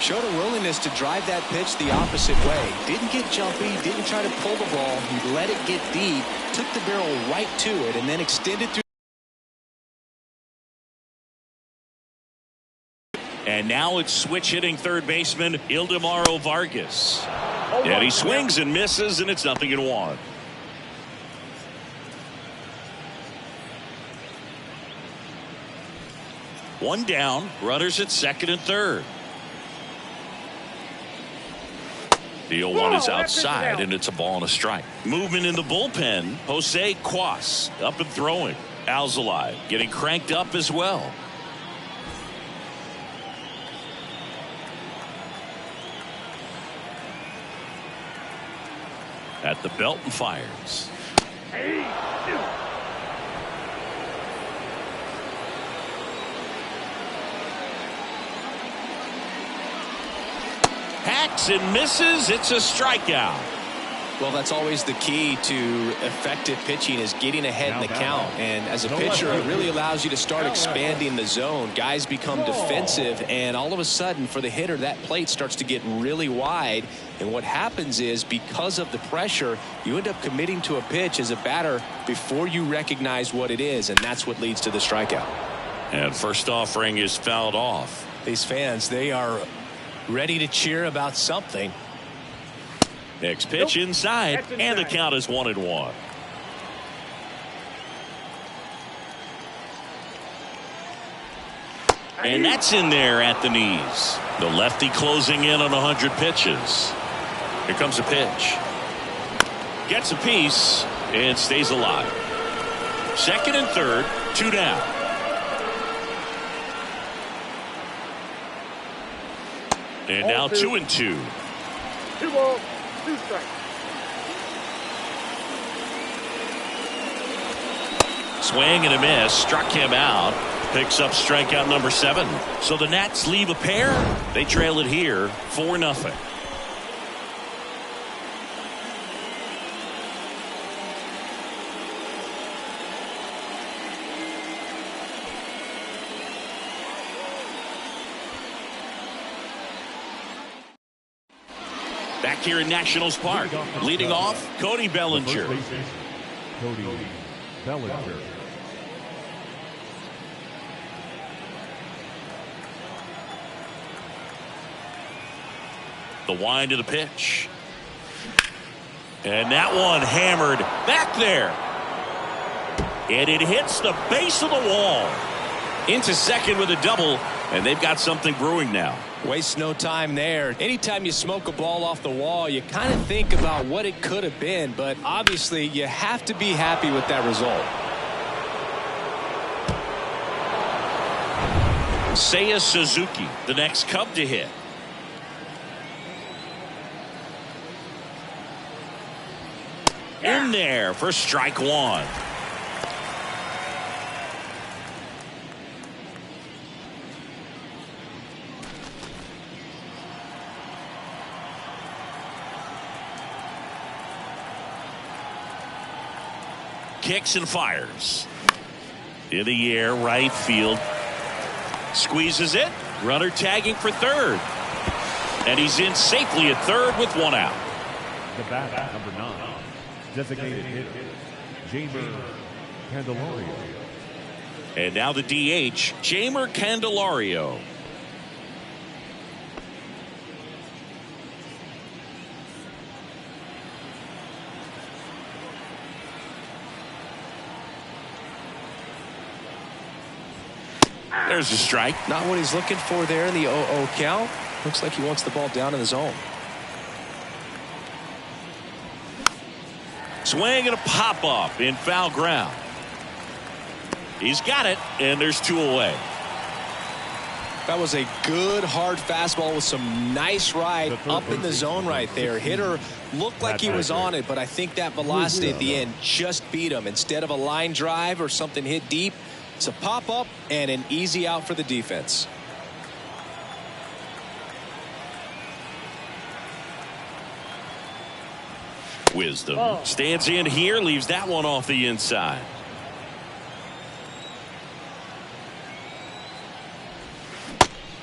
Showed a willingness to drive that pitch the opposite way. Didn't get jumpy, didn't try to pull the ball. He let it get deep, took the barrel right to it, and then extended through. And now it's switch hitting third baseman Ildemaro Vargas. And he swings and misses, and it's 0-1. One down, runners at second and third. Deal one is outside, and it's a ball and a strike. Movement in the bullpen. Jose Cuas up and throwing. Alzolay getting cranked up as well. At the belt and fires. Hacks and misses. It's a strikeout. Well, that's always the key to effective pitching, is getting ahead in the count. And as a pitcher, it really allows you to start expanding the zone. Guys become defensive, and all of a sudden, for the hitter, that plate starts to get really wide. And what happens is, because of the pressure, you end up committing to a pitch as a batter before you recognize what it is, and that's what leads to the strikeout. And first offering is fouled off. These fans, they are ready to cheer about something. Next pitch inside, and the count is 1-1. And that's in there at the knees. The lefty closing in on 100 pitches. Here comes a pitch. Gets a piece and stays alive. Second and third, 2 down. And now 2-2. 2 balls, 2 strikes. Swing and a miss, struck him out. Picks up strikeout number 7. So the Nats leave a pair. They trail it here 4-0. Back here in Nationals Park, leading off, Cody Bellinger. Cody Bellinger. The wind of the pitch. And that one hammered back there. And it hits the base of the wall. Into second with a double, and they've got something brewing now. Waste no time there. Anytime you smoke a ball off the wall, you kind of think about what it could have been, but obviously you have to be happy with that result. Seiya Suzuki, the next Cub to hit. In there for strike 1. Kicks and fires. In the air, right field. Squeezes it. Runner tagging for third. And he's in safely at third with 1 out. The bat, number 9. Designated hitter, Jamer Candelario. And now the DH, Jamer Candelario. There's a strike. Not what he's looking for there in the 0-0 count. Looks like he wants the ball down in the zone. Swing and a pop-up in foul ground. He's got it, and there's 2 away. That was a good, hard fastball with some nice ride up in the zone right there. Hitter looked like he was on it, but I think that velocity at the end just beat him. Instead of a line drive or something hit deep, it's a pop-up and an easy out for the defense. Wisdom stands in here, leaves that one off the inside.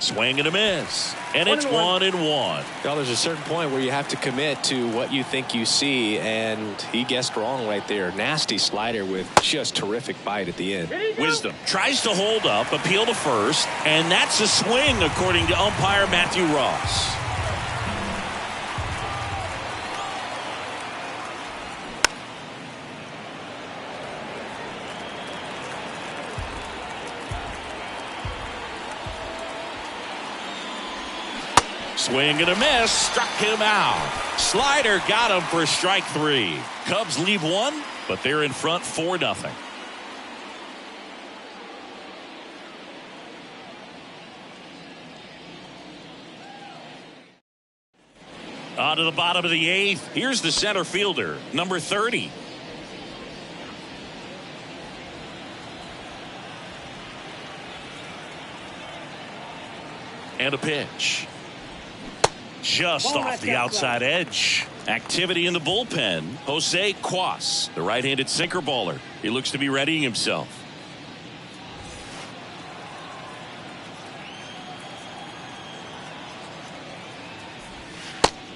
Swing and a miss. And it's 1-1. 1-1. Well, there's a certain point where you have to commit to what you think you see, and he guessed wrong right there. Nasty slider with just terrific bite at the end. Wisdom tries to hold up, appeal to first, and that's a swing according to umpire Matthew Ross. Swing and a miss, struck him out. Slider got him for strike 3. Cubs leave 1, but they're in front 4-0. On to the bottom of the 8th. Here's the center fielder, number 30. And a pitch. Just off the outside edge. Activity in the bullpen. Jose Cuas, the right-handed sinker baller. He looks to be readying himself.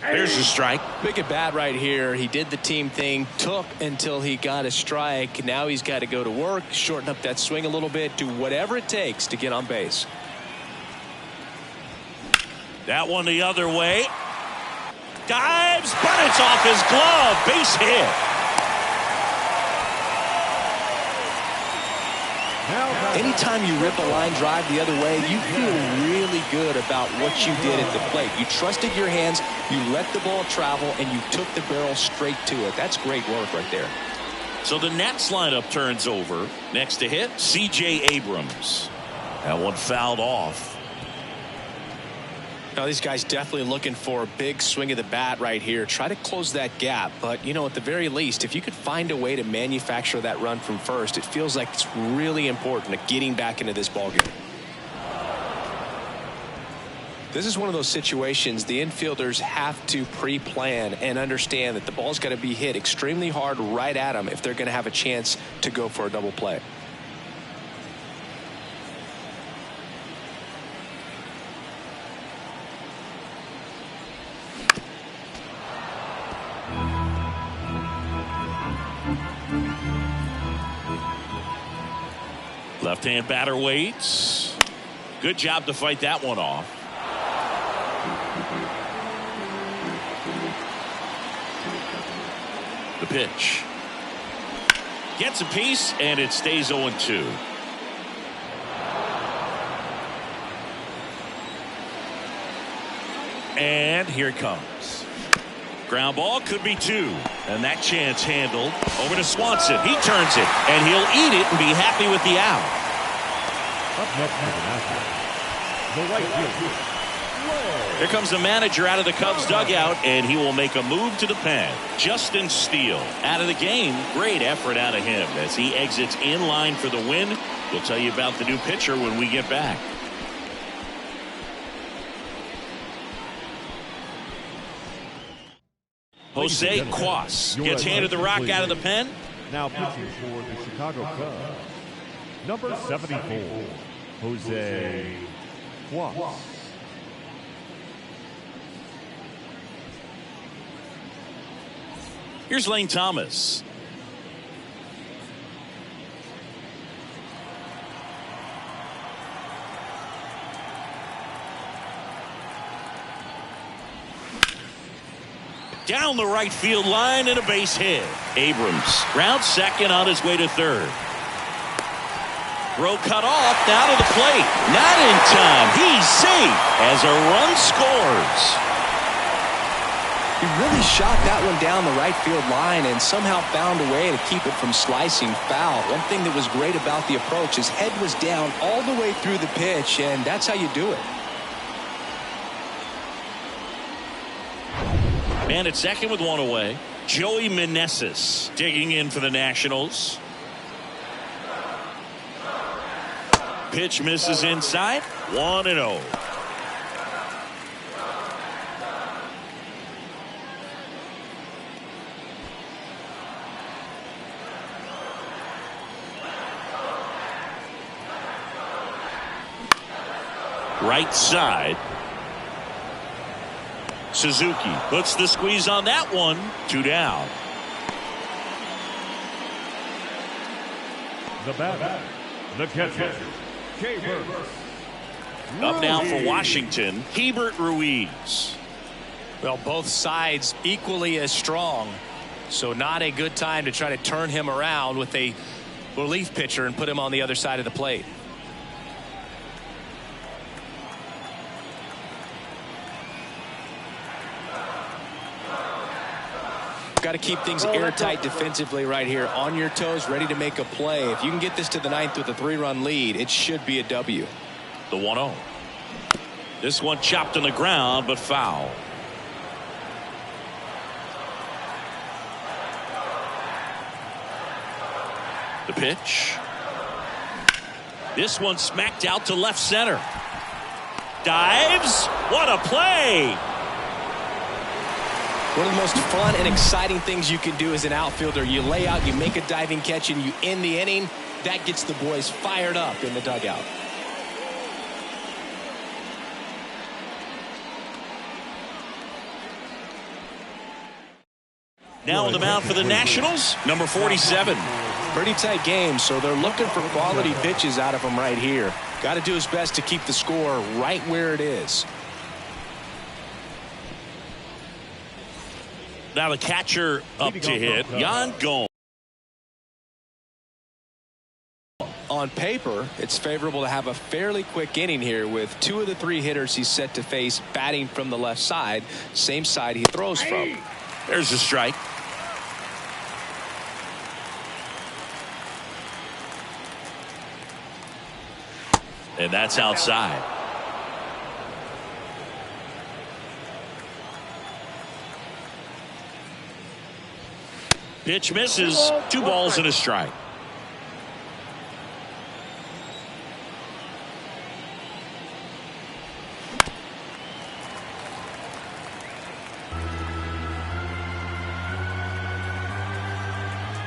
There's the strike. Big at bat right here. He did the team thing, took until he got a strike. Now he's got to go to work, shorten up that swing a little bit, do whatever it takes to get on base. That one the other way. Dives, but it's off his glove. Base hit. Anytime you rip a line drive the other way, you feel really good about what you did at the plate. You trusted your hands, you let the ball travel, and you took the barrel straight to it. That's great work right there. So the Nats lineup turns over. Next to hit, C.J. Abrams. That one fouled off. Now these guys definitely looking for a big swing of the bat right here. Try to close that gap, but you know, at the very least, if you could find a way to manufacture that run from first, it feels like it's really important to getting back into this ballgame. This is one of those situations the infielders have to pre-plan and understand that the ball's got to be hit extremely hard right at them if they're going to have a chance to go for a double play. Left-hand batter waits. Good job to fight that one off. The pitch. Gets a piece, and it stays 0-2. And here it comes. Ground ball could be 2. And that chance handled. Over to Swanson. He turns it, and he'll eat it and be happy with the out. Up next for the Nationals, the right fielder. Here comes the manager out of the Cubs dugout, and he will make a move to the pen. Justin Steele out of the game. Great effort out of him as he exits in line for the win. We'll tell you about the new pitcher when we get back. Jose Cuas gets handed the rock out of the pen. Now pitching for the Chicago Cubs, number 74, Jose Cuas. Here's Lane Thomas. Down the right field line and a base hit. Abrams rounds second on his way to third. Throw cut off, now to the plate. Not in time. He's safe as a run scores. He really shot that one down the right field line and somehow found a way to keep it from slicing foul. One thing that was great about the approach, his head was down all the way through the pitch, and that's how you do it. Man at second with one away. Joey Meneses digging in for the Nationals. Pitch misses inside. 1-0. Right side. Suzuki puts the squeeze on that one. 2 down. The batter, the catcher, Hebert. Up now for Washington, Hebert Ruiz. Well, both sides equally as strong, so not a good time to try to turn him around with a relief pitcher and put him on the other side of the plate. Got to keep things airtight defensively right here, on your toes, ready to make a play. If you can get this to the ninth with a 3-run lead, it should be a W. The 1-0. This one chopped on the ground, but foul. The pitch. This one smacked out to left center. Dives. What a play! One of the most fun and exciting things you can do as an outfielder. You lay out, you make a diving catch, and you end the inning. That gets the boys fired up in the dugout. Now on the mound for the Nationals, number 47. Pretty tight game, so they're looking for quality pitches out of him right here. Got to do his best to keep the score right where it is. Now the catcher up to hit, Yan Gomes. On paper, it's favorable to have a fairly quick inning here with 2 of the 3 hitters he's set to face batting from the left side, same side he throws from. There's a strike. And that's outside. Pitch misses. 2 balls and a strike.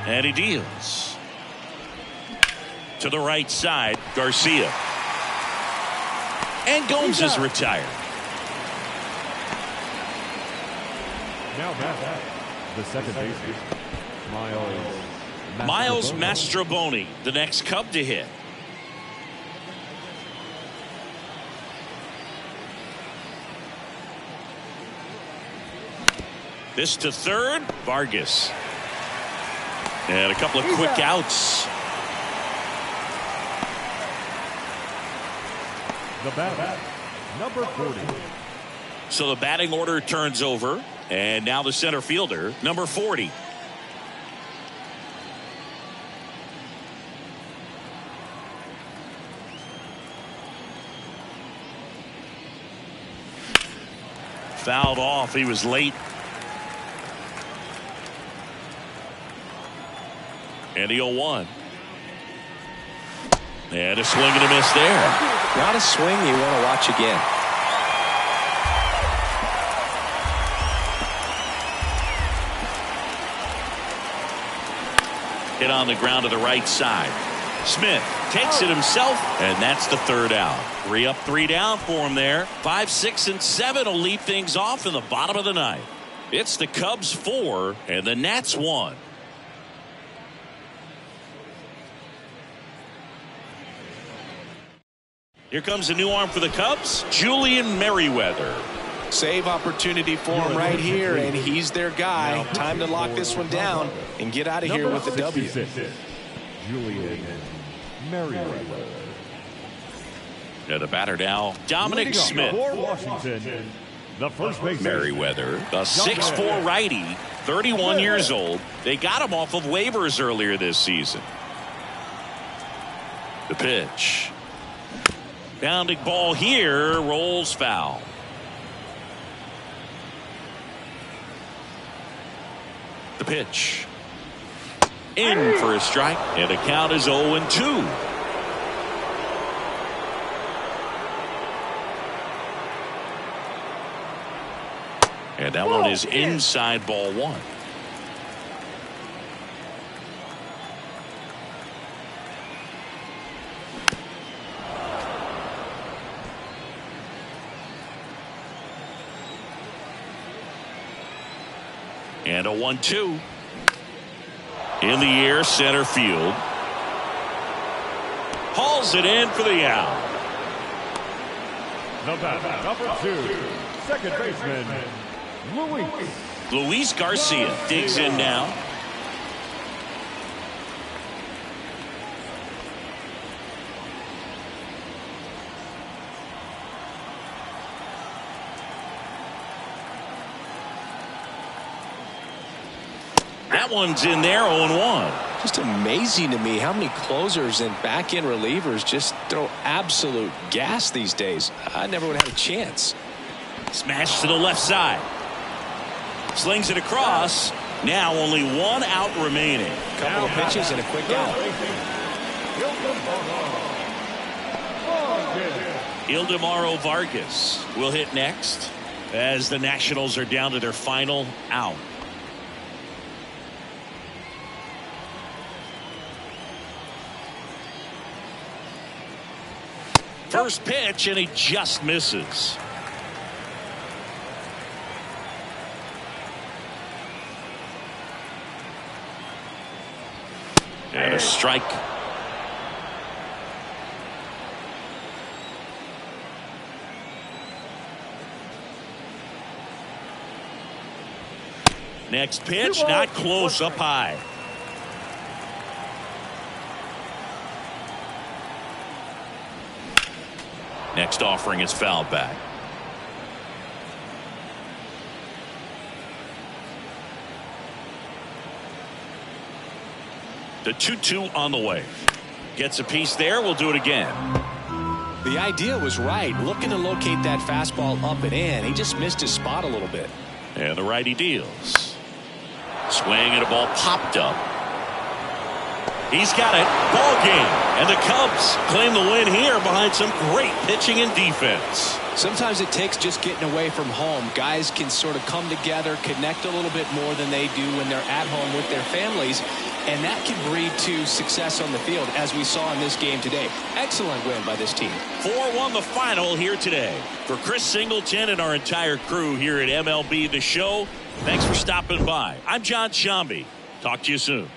And he deals. To the right side, Garcia. And Gomes is retired. Now back, the second baseman, Miles Mastroboni, the next Cub to hit. This to third, Vargas. And a couple of quick outs. The batter, number 40. So the batting order turns over, and now the center fielder, number 40. Fouled off. He was late. And the 0-1. And a swing and a miss there. Not a swing you want to watch again. Hit on the ground to the right side. Smith takes it himself, and that's the 3rd out. 3 up, 3 down for him there. 5, 6, and 7 will lead things off in the bottom of the 9th. It's the Cubs 4 and the Nats 1. Here comes a new arm for the Cubs, Julian Merriweather. Save opportunity for him right here, and he's their guy. Time to lock this one down and get out of here with a W. Julian Merriweather. Yeah, the batter now, Dominic Smith. For Washington, the first baseman, Merriweather, a 6'4" righty, 31 years old. They got him off of waivers earlier this season. The pitch. Bounding ball here, rolls foul. The pitch. In for a strike, and the count is 0-2. And that one is inside ball 1. And a 1-2. In the air, center field. Hauls it in for the out. The batter, number 2, second baseman, Luis Garcia digs in now. That one's in there, 0-1. Just amazing to me how many closers and back-end relievers just throw absolute gas these days. I never would have had a chance. Smash to the left side. Slings it across. Now only one out remaining. Couple of pitches and a quick out. Ildemaro Vargas will hit next as the Nationals are down to their final out. First pitch, and he just misses. And a strike. Next pitch, not close, up high. Next offering is fouled back. The 2-2 on the way. Gets a piece there. We'll do it again. The idea was right. Looking to locate that fastball up and in. He just missed his spot a little bit. And the righty deals. Swing and a ball popped up. He's got it. Ball game. And the Cubs claim the win here behind some great pitching and defense. Sometimes it takes just getting away from home. Guys can sort of come together, connect a little bit more than they do when they're at home with their families. And that can breed to success on the field, as we saw in this game today. Excellent win by this team. 4-1 the final here today. For Chris Singleton and our entire crew here at MLB The Show, thanks for stopping by. I'm John Shambi. Talk to you soon.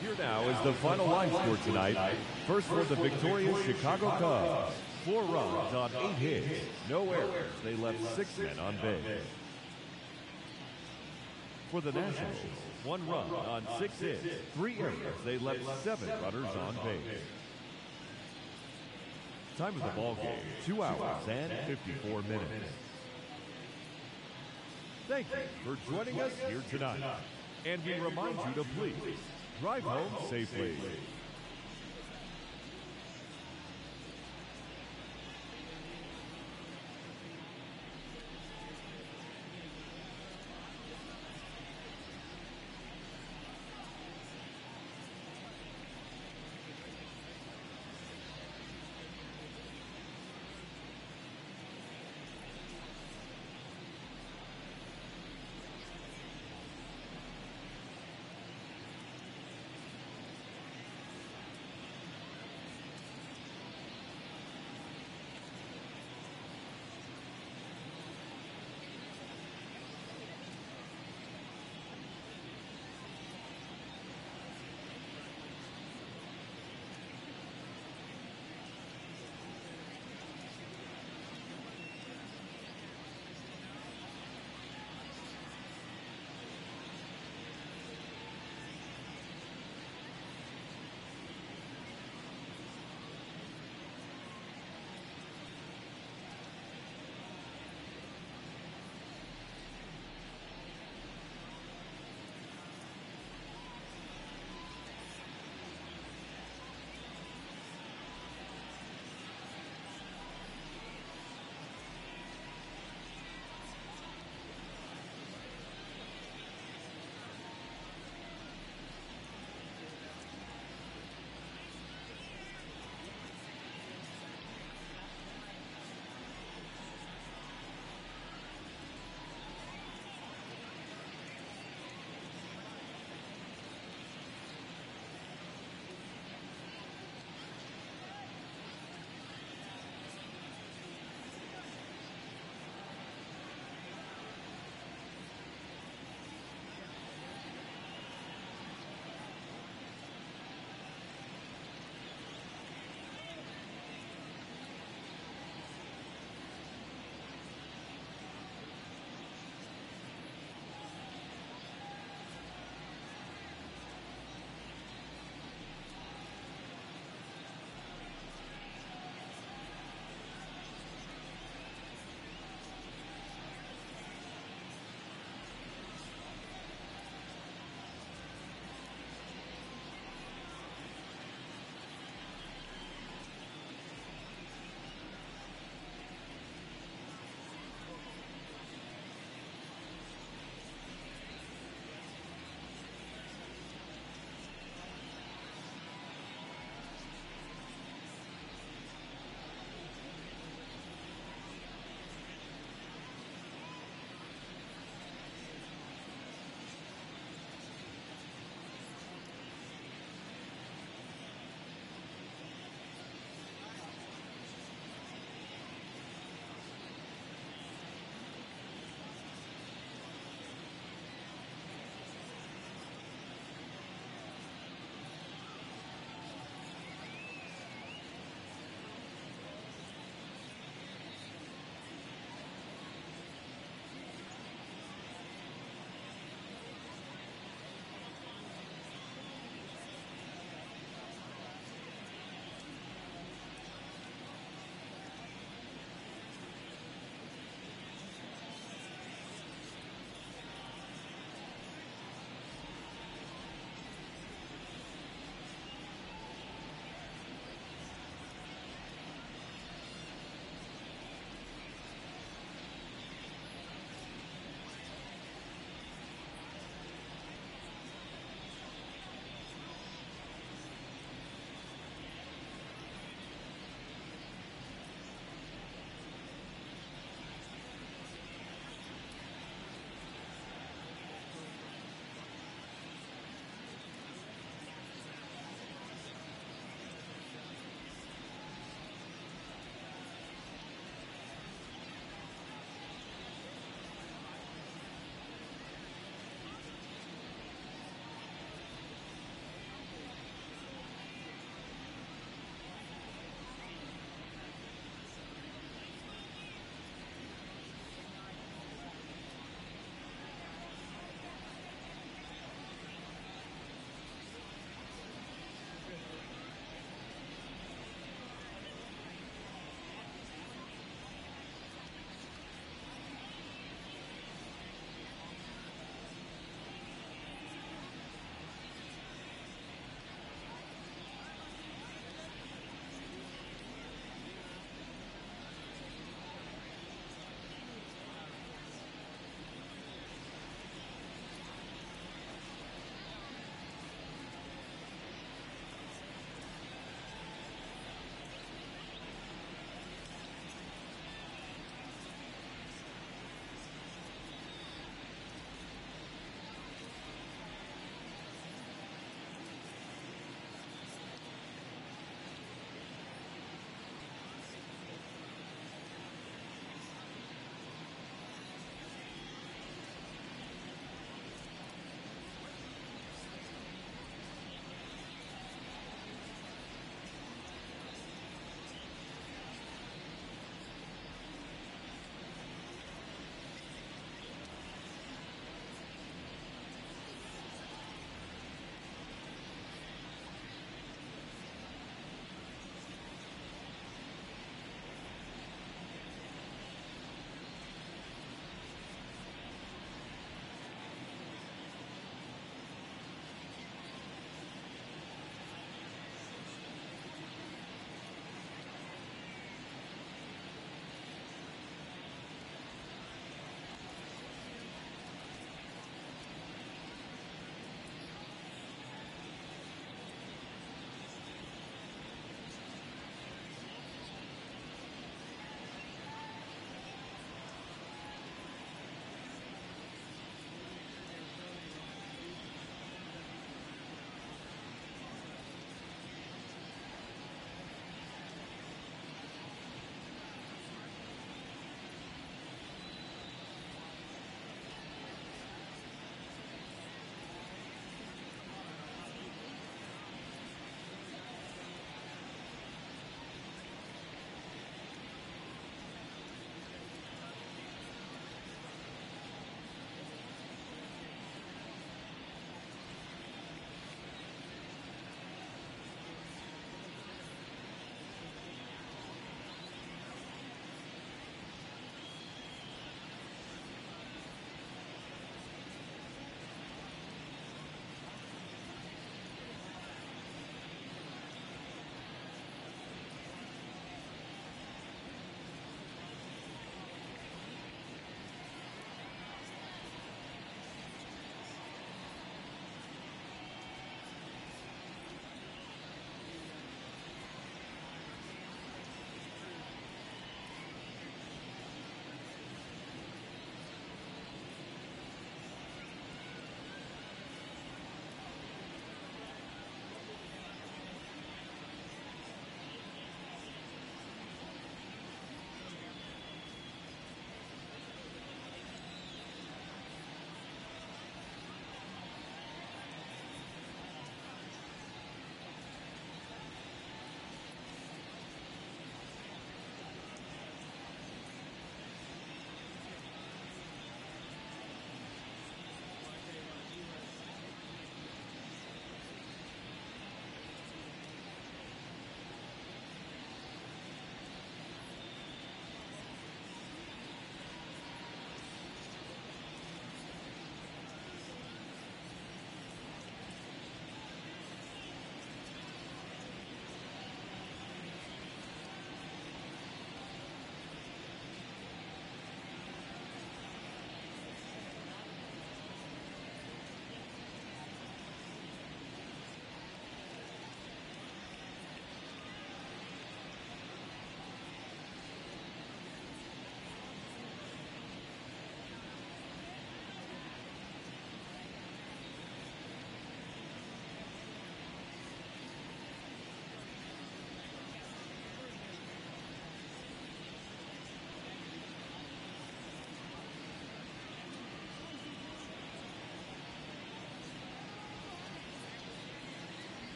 Here now is the final line score tonight. First for the victorious Chicago Cubs. 4 runs on 8 hits. No errors. They left 6 men on base. For the Nationals, 1 run on 6 hits. 3 errors. They left 7 runners on base. Time of the ball game, 2 hours and 54 minutes. Thank you for joining us here tonight. And we remind you to please drive home safely.